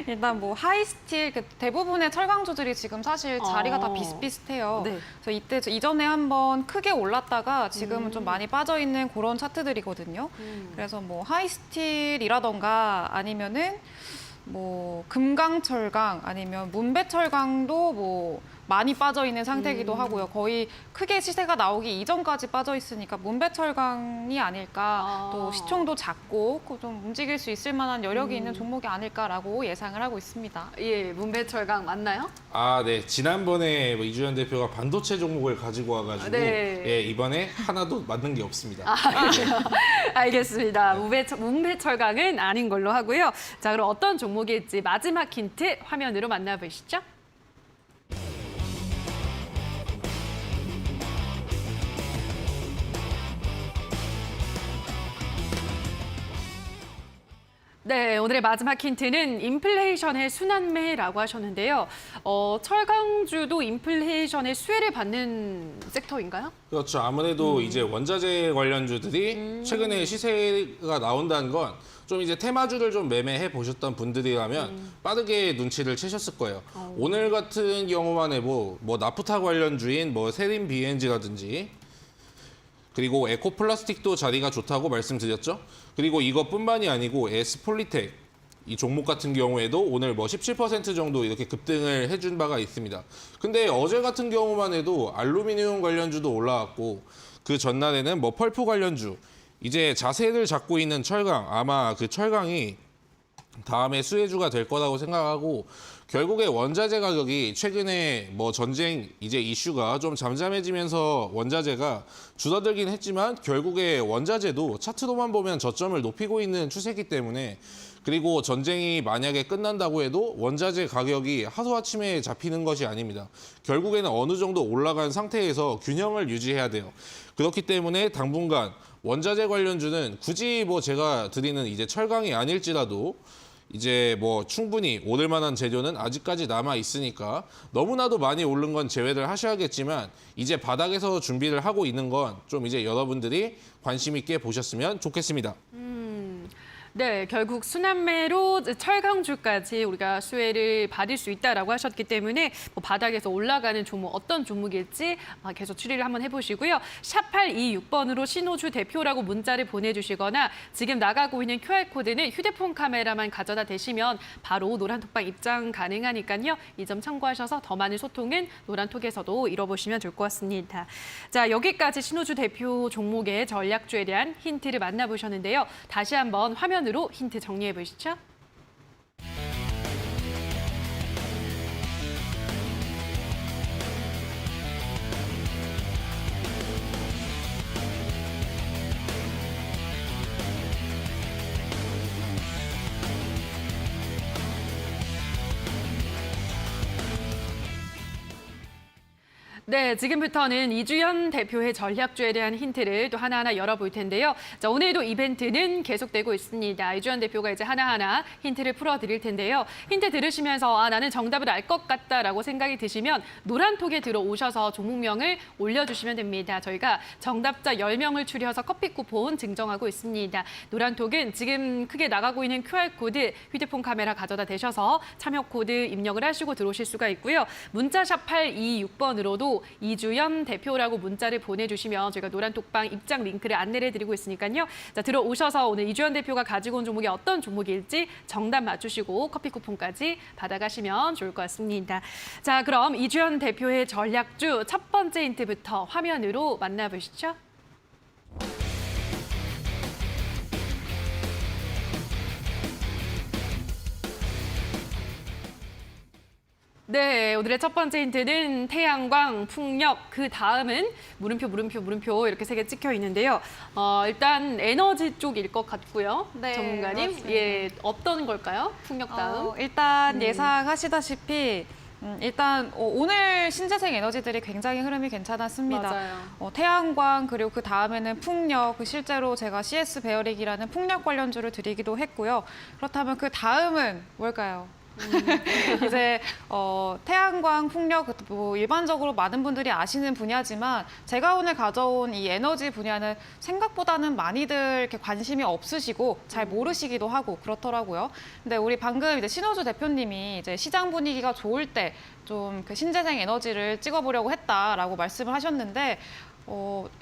일단 뭐 하이스틸 대부분의 철강주들이 지금 사실 자리가 다 비슷비슷해요. 네. 그래서 이때 이전에 한번 크게 올랐다가 지금은 좀 많이 빠져 있는 그런 차트들이거든요. 그래서 뭐 하이스틸이라던가 아니면은 뭐 금강철강 아니면 문배철강도 뭐 많이 빠져 있는 상태이기도 하고요. 거의 크게 시세가 나오기 이전까지 빠져 있으니까 문배철강이 아닐까. 또 시총도 작고 좀 움직일 수 있을 만한 여력이 있는 종목이 아닐까라고 예상을 하고 있습니다. 예, 문배철강 맞나요? 아, 네. 지난번에 뭐 이주연 대표가 반도체 종목을 가지고 와가지고 네. 예, 이번에 하나도 맞는 게 없습니다. 알겠습니다. 문배철강은 아닌 걸로 하고요. 자, 그럼 어떤 종목일지 마지막 힌트 화면으로 만나보시죠. 네, 오늘의 마지막 힌트는 인플레이션의 순환매라고 하셨는데요. 철강주도 인플레이션의 수혜를 받는 섹터인가요? 그렇죠. 아무래도 이제 원자재 관련주들이 최근에 시세가 나온다는 건 좀 이제 테마주를 좀 매매해 보셨던 분들이라면 빠르게 눈치를 채셨을 거예요. 오늘 같은 경우만 해도 뭐 나프타 관련주인 뭐 세린 BNG라든지 그리고 에코플라스틱도 자리가 좋다고 말씀드렸죠. 그리고 이것뿐만이 아니고 에스폴리텍 이 종목 같은 경우에도 오늘 뭐 17% 정도 이렇게 급등을 해준 바가 있습니다. 근데 어제 같은 경우만 해도 알루미늄 관련주도 올라왔고 그 전날에는 뭐 펄프 관련주 이제 자세를 잡고 있는 철강 아마 그 철강이 다음에 수혜주가 될 거라고 생각하고 결국에 원자재 가격이 최근에 뭐 전쟁 이제 이슈가 좀 잠잠해지면서 원자재가 줄어들긴 했지만 결국에 원자재도 차트로만 보면 저점을 높이고 있는 추세이기 때문에 그리고 전쟁이 만약에 끝난다고 해도 원자재 가격이 하루아침에 잡히는 것이 아닙니다. 결국에는 어느 정도 올라간 상태에서 균형을 유지해야 돼요. 그렇기 때문에 당분간 원자재 관련주는 굳이 뭐 제가 드리는 이제 철강이 아닐지라도 이제 뭐 충분히 오를 만한 재료는 아직까지 남아 있으니까 너무나도 많이 오른 건 제외를 하셔야겠지만 이제 바닥에서 준비를 하고 있는 건 좀 이제 여러분들이 관심 있게 보셨으면 좋겠습니다. 네, 결국 순환매로 철강주까지 우리가 수혜를 받을 수 있다라고 하셨기 때문에 뭐 바닥에서 올라가는 종목 어떤 종목일지 계속 추리를 한번 해보시고요. 샵 826번으로 신호주 대표라고 문자를 보내주시거나 지금 나가고 있는 QR코드는 휴대폰 카메라만 가져다 대시면 바로 노란톡방 입장 가능하니까요. 이 점 참고하셔서 더 많은 소통은 노란톡에서도 이뤄보시면 좋을 것 같습니다. 자, 여기까지 신호주 대표 종목의 전략주에 대한 힌트를 만나보셨는데요. 다시 한번 화면으로 힌트 정리해 보시죠. 네, 지금부터는 이주연 대표의 전략주에 대한 힌트를 또 하나하나 열어볼 텐데요. 자, 오늘도 이벤트는 계속되고 있습니다. 이주연 대표가 이제 하나하나 힌트를 풀어드릴 텐데요. 힌트 들으시면서 나는 정답을 알 것 같다라고 생각이 드시면 노란톡에 들어오셔서 종목명을 올려주시면 됩니다. 저희가 정답자 10명을 추려서 커피 쿠폰 증정하고 있습니다. 노란톡은 지금 크게 나가고 있는 QR코드 휴대폰 카메라 가져다 대셔서 참여 코드 입력을 하시고 들어오실 수가 있고요. 문자샵 826번으로도 이주연 대표라고 문자를 보내주시면 저희가 노란톡방 입장 링크를 안내를 해드리고 있으니까요. 자, 들어오셔서 오늘 이주연 대표가 가지고 온 종목이 어떤 종목일지 정답 맞추시고 커피 쿠폰까지 받아가시면 좋을 것 같습니다. 자, 그럼 이주연 대표의 전략주 첫 번째 힌트부터 화면으로 만나보시죠. 네, 오늘의 첫 번째 힌트는 태양광, 풍력, 그 다음은 물음표 이렇게 세 개 찍혀 있는데요. 일단 에너지 쪽일 것 같고요. 네, 전문가님, 맞습니다. 예, 어떤 걸까요? 풍력 다음. 일단 예상하시다시피 일단 오늘 신재생 에너지들이 굉장히 흐름이 괜찮았습니다. 맞아요. 태양광 그리고 그 다음에는 풍력, 실제로 제가 CS 베어릭이라는 풍력 관련주를 드리기도 했고요. 그렇다면 그 다음은 뭘까요? 이제 태양광, 풍력 뭐 일반적으로 많은 분들이 아시는 분야지만 제가 오늘 가져온 이 에너지 분야는 생각보다는 많이들 이렇게 관심이 없으시고 잘 모르시기도 하고 그렇더라고요. 근데 우리 방금 이제 신호주 대표님이 이제 시장 분위기가 좋을 때 좀 그 신재생 에너지를 찍어보려고 했다라고 말씀을 하셨는데.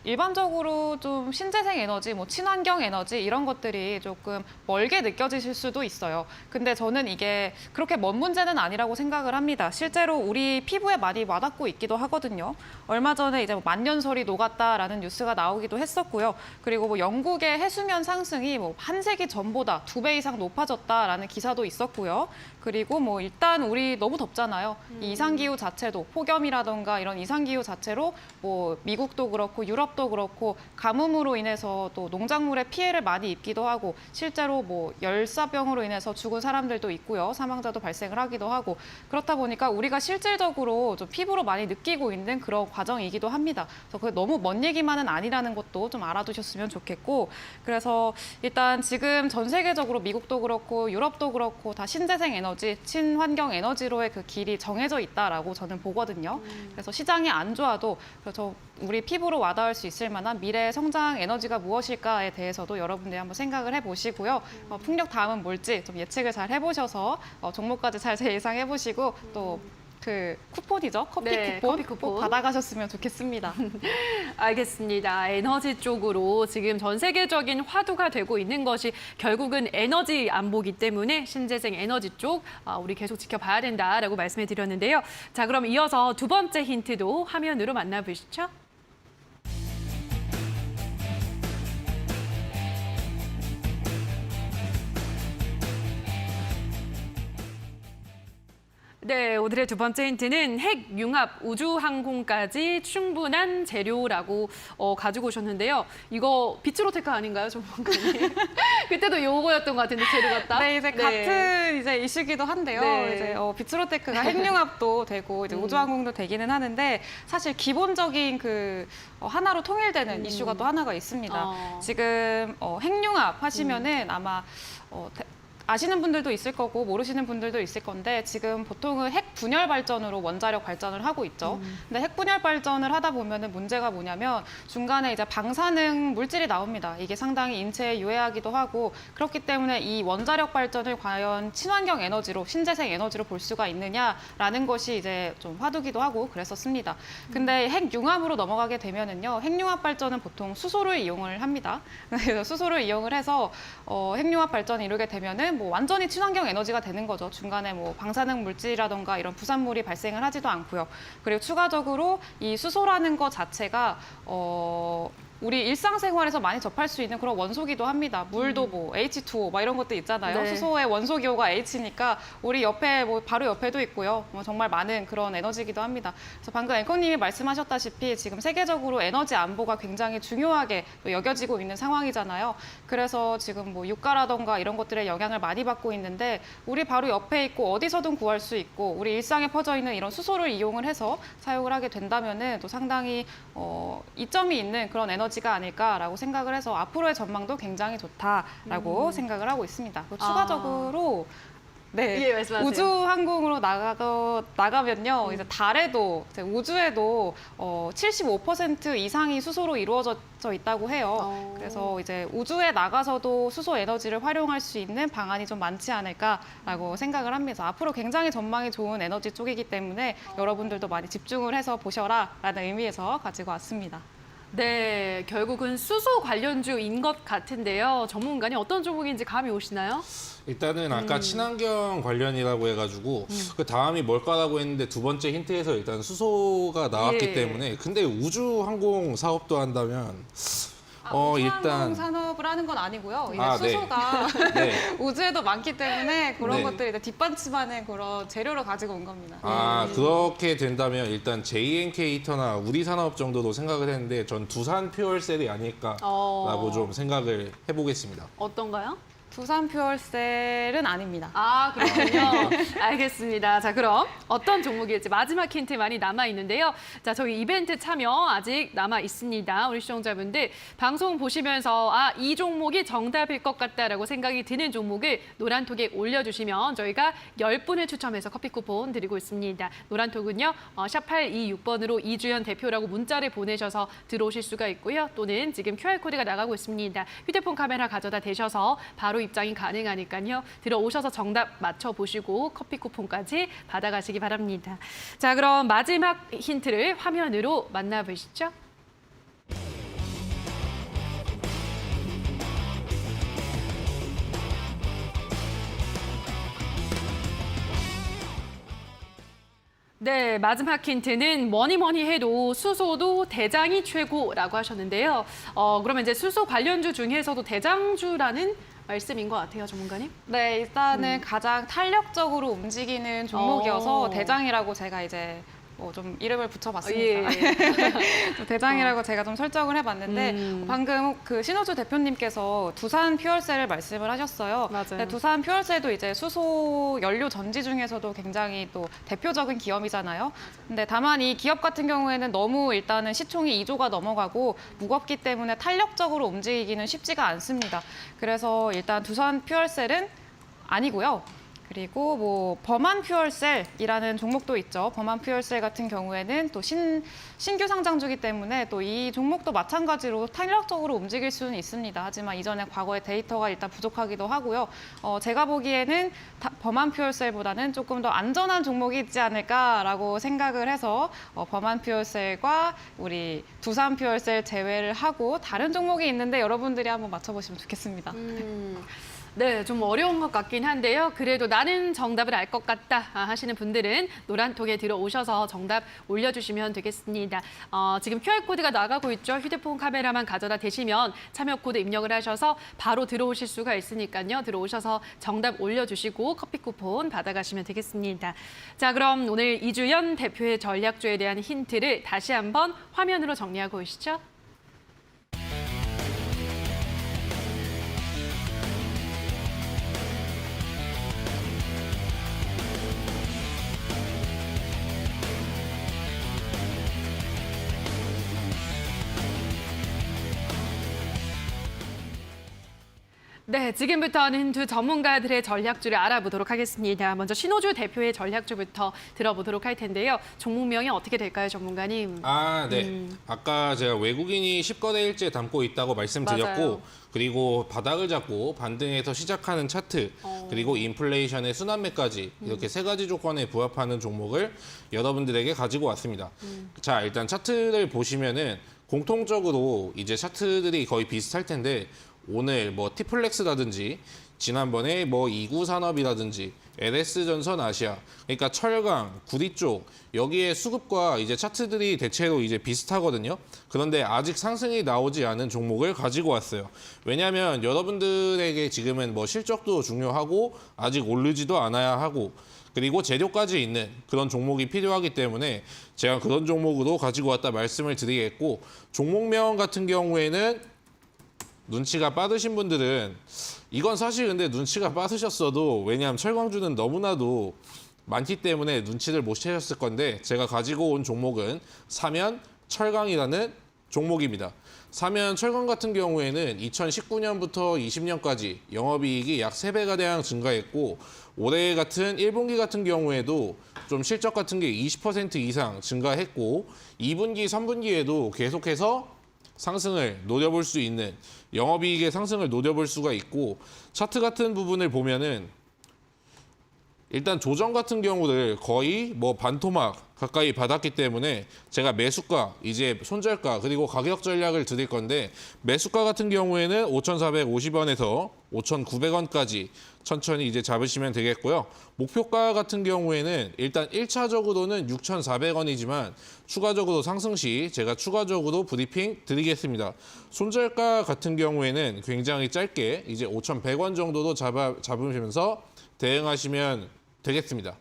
일반적으로 좀 신재생 에너지, 뭐 친환경 에너지 이런 것들이 조금 멀게 느껴지실 수도 있어요. 근데 저는 이게 그렇게 먼 문제는 아니라고 생각을 합니다. 실제로 우리 피부에 많이 와닿고 있기도 하거든요. 얼마 전에 이제 만년설이 녹았다라는 뉴스가 나오기도 했었고요. 그리고 뭐 영국의 해수면 상승이 뭐 한 세기 전보다 2배 이상 높아졌다라는 기사도 있었고요. 그리고 뭐 일단 우리 너무 덥잖아요. 이 이상기후 자체도 폭염이라던가 이런 이상기후 자체로 뭐 미국도 그렇고 유럽도 그렇고 가뭄으로 인해서 또 농작물에 피해를 많이 입기도 하고 실제로 뭐 열사병으로 인해서 죽은 사람들도 있고요. 사망자도 발생을 하기도 하고 그렇다 보니까 우리가 실질적으로 좀 피부로 많이 느끼고 있는 그런 과정이기도 합니다. 그래서 그게 너무 먼 얘기만은 아니라는 것도 좀 알아두셨으면 좋겠고 그래서 일단 지금 전 세계적으로 미국도 그렇고 유럽도 그렇고 다 신재생 에너지, 친환경 에너지로의 그 길이 정해져 있다라고 저는 보거든요. 그래서 시장이 안 좋아도 그래서 우리 피부로 와닿을 수 있을 만한 미래의 성장 에너지가 무엇일까에 대해서도 여러분들이 한번 생각을 해보시고요. 풍력 다음은 뭘지 좀 예측을 잘 해보셔서 종목까지 잘 예상해 보시고 또 그 쿠폰이죠. 커피 네, 쿠폰 커피 쿠폰. 꼭 받아가셨으면 좋겠습니다. 알겠습니다. 에너지 쪽으로 지금 전 세계적인 화두가 되고 있는 것이 결국은 에너지 안보기 때문에 신재생 에너지 쪽 우리 계속 지켜봐야 된다라고 말씀해 드렸는데요. 자, 그럼 이어서 두 번째 힌트도 화면으로 만나보시죠. 네, 오늘의 두 번째 힌트는 핵 융합 우주항공까지 충분한 재료라고 가지고 오셨는데요. 이거 비츠로테크 아닌가요, 전문가님? 그때도 요거였던 것 같은데 재료가 딱. 네, 이제 같은 이제 이슈기도 한데요. 네. 이제 비츠로테크가 핵융합도 되고 이제 우주항공도 되기는 하는데 사실 기본적인 그 하나로 통일되는 이슈가 또 하나가 있습니다. 지금 핵융합 하시면은 아마 아시는 분들도 있을 거고 모르시는 분들도 있을 건데 지금 보통은 핵 분열 발전으로 원자력 발전을 하고 있죠. 근데 핵 분열 발전을 하다 보면은 문제가 뭐냐면 중간에 이제 방사능 물질이 나옵니다. 이게 상당히 인체에 유해하기도 하고 그렇기 때문에 이 원자력 발전을 과연 친환경 에너지로 신재생 에너지로 볼 수가 있느냐라는 것이 이제 좀 화두기도 하고 그랬었습니다. 근데 핵 융합으로 넘어가게 되면은요. 핵 융합 발전은 보통 수소를 이용을 합니다. 그래서 수소를 이용을 해서 핵 융합 발전을 이루게 되면은 뭐 완전히 친환경 에너지가 되는 거죠. 중간에 뭐 방사능 물질이라던가 이런 부산물이 발생을 하지도 않고요. 그리고 추가적으로 이 수소라는 것 자체가 우리 일상생활에서 많이 접할 수 있는 그런 원소기도 합니다. 물도 뭐 H2O 막 이런 것도 있잖아요. 네. 수소의 원소 기호가 H니까 우리 옆에 뭐 바로 옆에도 있고요. 뭐 정말 많은 그런 에너지기도 합니다. 그래서 방금 앵커님이 말씀하셨다시피 지금 세계적으로 에너지 안보가 굉장히 중요하게 또 여겨지고 있는 상황이잖아요. 그래서 지금 뭐 유가라던가 이런 것들에 영향을 많이 받고 있는데 우리 바로 옆에 있고 어디서든 구할 수 있고 우리 일상에 퍼져 있는 이런 수소를 이용을 해서 사용을 하게 된다면은 또 상당히 이점이 있는 그런 에너지가 아닐까라고 생각을 해서 앞으로의 전망도 굉장히 좋다라고 생각을 하고 있습니다. 그리고 추가적으로 네, 예, 말씀하세요. 우주항공으로 나가면요, 이제 달에도 이제 우주에도 75% 이상이 수소로 이루어져 있다고 해요. 그래서 이제 우주에 나가서도 수소 에너지를 활용할 수 있는 방안이 좀 많지 않을까라고 생각을 합니다. 앞으로 굉장히 전망이 좋은 에너지 쪽이기 때문에 여러분들도 많이 집중을 해서 보셔라라는 의미에서 가지고 왔습니다. 네, 결국은 수소 관련주인 것 같은데요. 전문가님 어떤 종목인지 감이 오시나요? 일단은 아까 친환경 관련이라고 해가지고 그 다음이 뭘까라고 했는데 두 번째 힌트에서 일단 수소가 나왔기 예. 때문에 근데 우주항공 사업도 한다면 우주항공 일단 산업을 하는 건 아니고요. 이제 네. 수소가 네. 우주에도 많기 때문에 그런 네. 것들이 이제 뒷받침하는 그런 재료를 가지고 온 겁니다. 그렇게 된다면 일단 JNK 히터나 우리산업 정도도 생각을 했는데 전 두산 퓨얼셀이 아닐까라고 좀 생각을 해보겠습니다. 어떤가요? 두산 퓨얼셀은 아닙니다. 아, 그렇군요. 알겠습니다. 자, 그럼 어떤 종목일지 마지막 힌트 많이 남아 있는데요. 자, 저희 이벤트 참여 아직 남아 있습니다. 우리 시청자분들 방송 보시면서 이 종목이 정답일 것 같다라고 생각이 드는 종목을 노란톡에 올려주시면 저희가 10분을 추첨해서 커피 쿠폰 드리고 있습니다. 노란톡은요, 샵826번으로 이주연 대표라고 문자를 보내셔서 들어오실 수가 있고요. 또는 지금 QR코드가 나가고 있습니다. 휴대폰 카메라 가져다 대셔서 바로 입장이 가능하니까요. 들어오셔서 정답 맞춰보시고 커피 쿠폰까지 받아가시기 바랍니다. 자, 그럼 마지막 힌트를 화면으로 만나보시죠. 네, 마지막 힌트는 뭐니 해도 수소도 대장이 최고라고 하셨는데요. 그러면 이제 수소 관련주 중에서도 대장주라는 말씀인 것 같아요, 전문가님. 네, 일단은 가장 탄력적으로 움직이는 종목이어서 대장이라고 제가 이제 좀 이름을 붙여봤습니다. 예. 대장이라고 제가 좀 설정을 해봤는데 방금 그 신호주 대표님께서 두산 퓨얼셀을 말씀을 하셨어요. 맞아요. 네, 두산 퓨얼셀도 이제 수소 연료 전지 중에서도 굉장히 또 대표적인 기업이잖아요. 근데 다만 이 기업 같은 경우에는 너무 일단은 시총이 2조가 넘어가고 무겁기 때문에 탄력적으로 움직이기는 쉽지가 않습니다. 그래서 일단 두산 퓨얼셀은 아니고요. 그리고 뭐 범한 퓨얼셀이라는 종목도 있죠. 범한 퓨얼셀 같은 경우에는 또 신규 상장주기 때문에 또 이 종목도 마찬가지로 탄력적으로 움직일 수는 있습니다. 하지만 이전에 과거의 데이터가 일단 부족하기도 하고요. 제가 보기에는 범한 퓨얼셀보다는 조금 더 안전한 종목이 있지 않을까라고 생각을 해서 범한 퓨얼셀과 우리 두산 퓨얼셀 제외를 하고 다른 종목이 있는데 여러분들이 한번 맞춰보시면 좋겠습니다. 네, 좀 어려운 것 같긴 한데요. 그래도 나는 정답을 알 것 같다 하시는 분들은 노란톡에 들어오셔서 정답 올려주시면 되겠습니다. 지금 QR코드가 나가고 있죠. 휴대폰 카메라만 가져다 대시면 참여 코드 입력을 하셔서 바로 들어오실 수가 있으니까요. 들어오셔서 정답 올려주시고 커피 쿠폰 받아가시면 되겠습니다. 자, 그럼 오늘 이주연 대표의 전략주에 대한 힌트를 다시 한번 화면으로 정리하고 오시죠. 네, 지금부터는 두 전문가들의 전략주를 알아보도록 하겠습니다. 먼저 신호주 대표의 전략주부터 들어보도록 할 텐데요. 종목명이 어떻게 될까요, 전문가님? 네. 아까 제가 외국인이 10거래일째 담고 있다고 말씀드렸고 맞아요. 그리고 바닥을 잡고 반등해서 시작하는 차트 그리고 인플레이션의 순환매까지 이렇게 세 가지 조건에 부합하는 종목을 여러분들에게 가지고 왔습니다. 자, 일단 차트를 보시면은 공통적으로 이제 차트들이 거의 비슷할 텐데 오늘 뭐 티플렉스라든지 지난번에 뭐 이구산업이라든지 LS전선 아시아 그러니까 철강, 구리 쪽 여기에 수급과 이제 차트들이 대체로 이제 비슷하거든요. 그런데 아직 상승이 나오지 않은 종목을 가지고 왔어요. 왜냐하면 여러분들에게 지금은 뭐 실적도 중요하고 아직 오르지도 않아야 하고 그리고 재료까지 있는 그런 종목이 필요하기 때문에 제가 그런 종목으로 가지고 왔다 말씀을 드리겠고 종목명 같은 경우에는 눈치가 빠르신 분들은 이건 사실 근데 눈치가 빠르셨어도 왜냐하면 철강주는 너무나도 많기 때문에 눈치를 못 채셨을 건데 제가 가지고 온 종목은 사면 철강이라는 종목입니다. 사면 철강 같은 경우에는 2019년부터 20년까지 영업이익이 약 3배가량 증가했고 올해 같은 1분기 같은 경우에도 좀 실적 같은 게 20% 이상 증가했고 2분기, 3분기에도 계속해서 상승을 노려볼 수 있는 영업이익의 상승을 노려볼 수가 있고 차트 같은 부분을 보면은 일단 조정 같은 경우를 거의 뭐 반토막 가까이 받았기 때문에 제가 매수가, 이제 손절가 그리고 가격 전략을 드릴 건데 매수가 같은 경우에는 5,450원에서 5,900원까지 천천히 이제 잡으시면 되겠고요. 목표가 같은 경우에는 일단 1차적으로는 6,400원이지만 추가적으로 상승 시 제가 추가적으로 브리핑 드리겠습니다. 손절가 같은 경우에는 굉장히 짧게 이제 5,100원 정도로 잡으시면서 대응하시면 되겠습니다.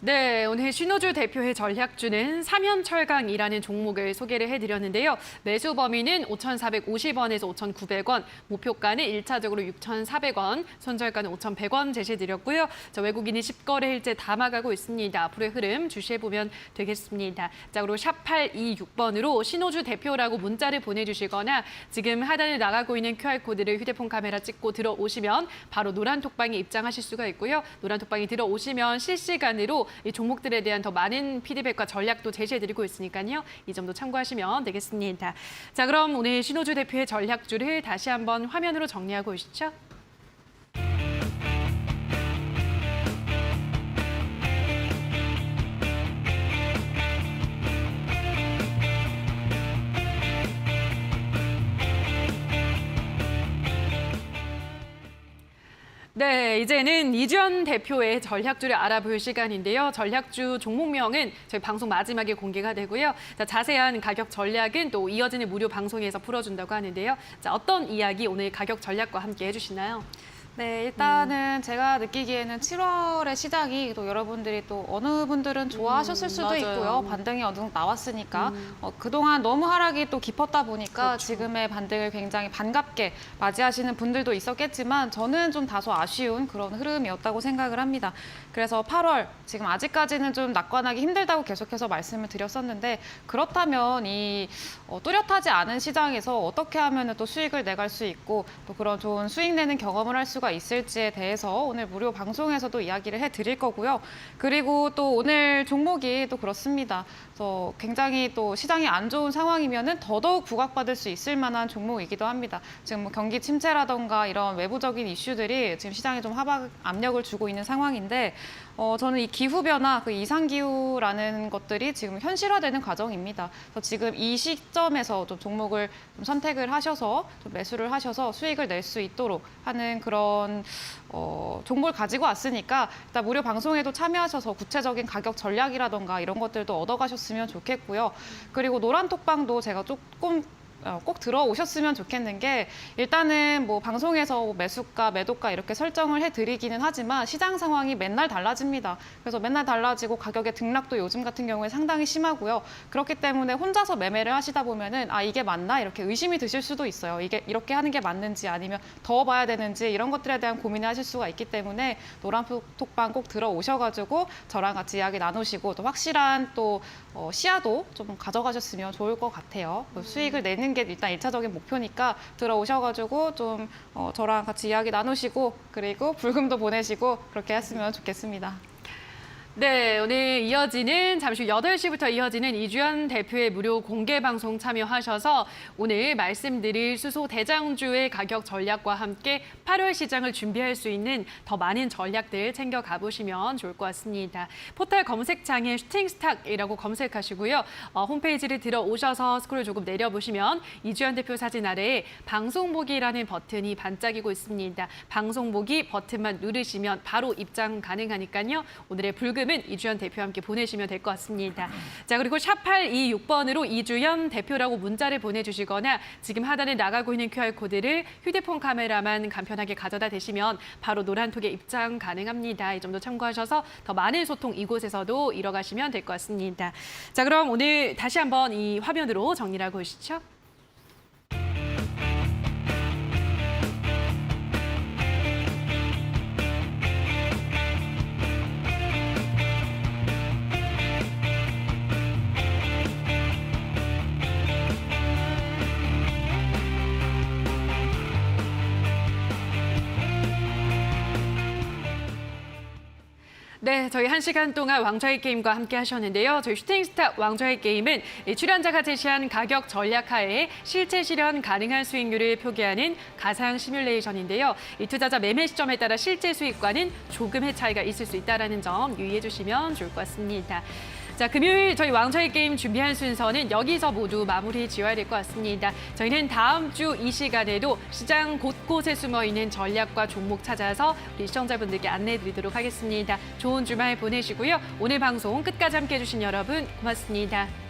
네, 오늘 신호주 대표의 전략주는 삼연철강이라는 종목을 소개를 해드렸는데요. 매수 범위는 5,450원에서 5,900원, 목표가는 1차적으로 6,400원, 손절가는 5,100원 제시해드렸고요. 자, 외국인이 10거래일째 담아가고 있습니다. 앞으로의 흐름 주시해보면 되겠습니다. 자, 그리고 샵 826번으로 신호주 대표라고 문자를 보내주시거나 지금 하단에 나가고 있는 QR코드를 휴대폰 카메라 찍고 들어오시면 바로 노란 톡방에 입장하실 수가 있고요. 노란 톡방에 들어오시면 실시간으로 이 종목들에 대한 더 많은 피드백과 전략도 제시해드리고 있으니까요. 이 점도 참고하시면 되겠습니다. 자, 그럼 오늘 신호주 대표의 전략주를 다시 한번 화면으로 정리하고 오시죠. 네, 이제는 이주연 대표의 전략주를 알아볼 시간인데요. 전략주 종목명은 저희 방송 마지막에 공개가 되고요. 자, 자세한 가격 전략은 또 이어지는 무료 방송에서 풀어준다고 하는데요. 자, 어떤 이야기 오늘 가격 전략과 함께 해주시나요? 네, 일단은 제가 느끼기에는 7월의 시장이 또 여러분들이 또 어느 분들은 좋아하셨을 수도 맞아요. 있고요. 반등이 어느 정도 나왔으니까 그동안 너무 하락이 또 깊었다 보니까 그렇죠. 지금의 반등을 굉장히 반갑게 맞이하시는 분들도 있었겠지만 저는 좀 다소 아쉬운 그런 흐름이었다고 생각을 합니다. 그래서 8월 지금 아직까지는 좀 낙관하기 힘들다고 계속해서 말씀을 드렸었는데 그렇다면 이 뚜렷하지 않은 시장에서 어떻게 하면 또 수익을 내갈 수 있고 또 그런 좋은 수익 내는 경험을 할 수가 있을지에 대해서 오늘 무료 방송에서도 이야기를 해드릴 거고요. 그리고 또 오늘 종목이 또 그렇습니다. 그래서 굉장히 또 시장이 안 좋은 상황이면은 더더욱 부각받을 수 있을 만한 종목이기도 합니다. 지금 뭐 경기 침체라던가 이런 외부적인 이슈들이 지금 시장에 좀 하락 압력을 주고 있는 상황인데 저는 이 기후변화, 그 이상기후라는 것들이 지금 현실화되는 과정입니다. 그래서 지금 이 시점에서 좀 종목을 좀 선택을 하셔서 좀 매수를 하셔서 수익을 낼 수 있도록 하는 그런 종목을 가지고 왔으니까 일단 무료 방송에도 참여하셔서 구체적인 가격 전략이라던가 이런 것들도 얻어가셨으면 좋겠고요. 그리고 노란 톡방도 제가 조금 꼭 들어오셨으면 좋겠는 게 일단은 뭐 방송에서 매수가, 매도가 이렇게 설정을 해드리기는 하지만 시장 상황이 맨날 달라집니다. 그래서 맨날 달라지고 가격의 등락도 요즘 같은 경우에 상당히 심하고요. 그렇기 때문에 혼자서 매매를 하시다 보면은 아 이게 맞나 이렇게 의심이 드실 수도 있어요. 이게 이렇게 하는 게 맞는지 아니면 더 봐야 되는지 이런 것들에 대한 고민을 하실 수가 있기 때문에 노란 톡방 꼭 들어오셔가지고 저랑 같이 이야기 나누시고 또 확실한 또 시야도 좀 가져가셨으면 좋을 것 같아요. 수익을 내는 게 일단 1차적인 목표니까 들어오셔가지고 좀 저랑 같이 이야기 나누시고 그리고 불금도 보내시고 그렇게 했으면 좋겠습니다. 네, 오늘 이어지는 잠시 후 8시부터 이어지는 이주연 대표의 무료 공개 방송 참여하셔서 오늘 말씀드릴 수소 대장주의 가격 전략과 함께 8월 시장을 준비할 수 있는 더 많은 전략들 챙겨 가보시면 좋을 것 같습니다. 포털 검색창에 슈팅스탁이라고 검색하시고요. 홈페이지를 들어오셔서 스크롤 조금 내려보시면 이주연 대표 사진 아래에 방송 보기라는 버튼이 반짝이고 있습니다. 방송 보기 버튼만 누르시면 바로 입장 가능하니까요. 오늘의 불금 은 이주연 대표와 함께 보내시면 될 것 같습니다. 자, 그리고 샵 826번으로 이주연 대표라고 문자를 보내주시거나 지금 하단에 나가고 있는 QR코드를 휴대폰 카메라만 간편하게 가져다 대시면 바로 노란톡에 입장 가능합니다. 이 점도 참고하셔서 더 많은 소통 이곳에서도 이뤄가시면 될 것 같습니다. 자, 그럼 오늘 다시 한번 이 화면으로 정리를 하고 오시죠. 네, 저희 1시간 동안 왕좌의 게임과 함께 하셨는데요. 저희 슈팅스타 왕좌의 게임은 출연자가 제시한 가격 전략하에 실제 실현 가능한 수익률을 표기하는 가상 시뮬레이션인데요. 이 투자자 매매 시점에 따라 실제 수익과는 조금의 차이가 있을 수 있다는 점 유의해 주시면 좋을 것 같습니다. 자, 금요일 저희 왕좌의 게임 준비한 순서는 여기서 모두 마무리 지어야 될 것 같습니다. 저희는 다음 주 이 시간에도 시장 곳곳에 숨어있는 전략과 종목 찾아서 우리 시청자분들께 안내해드리도록 하겠습니다. 좋은 주말 보내시고요. 오늘 방송 끝까지 함께해 주신 여러분 고맙습니다.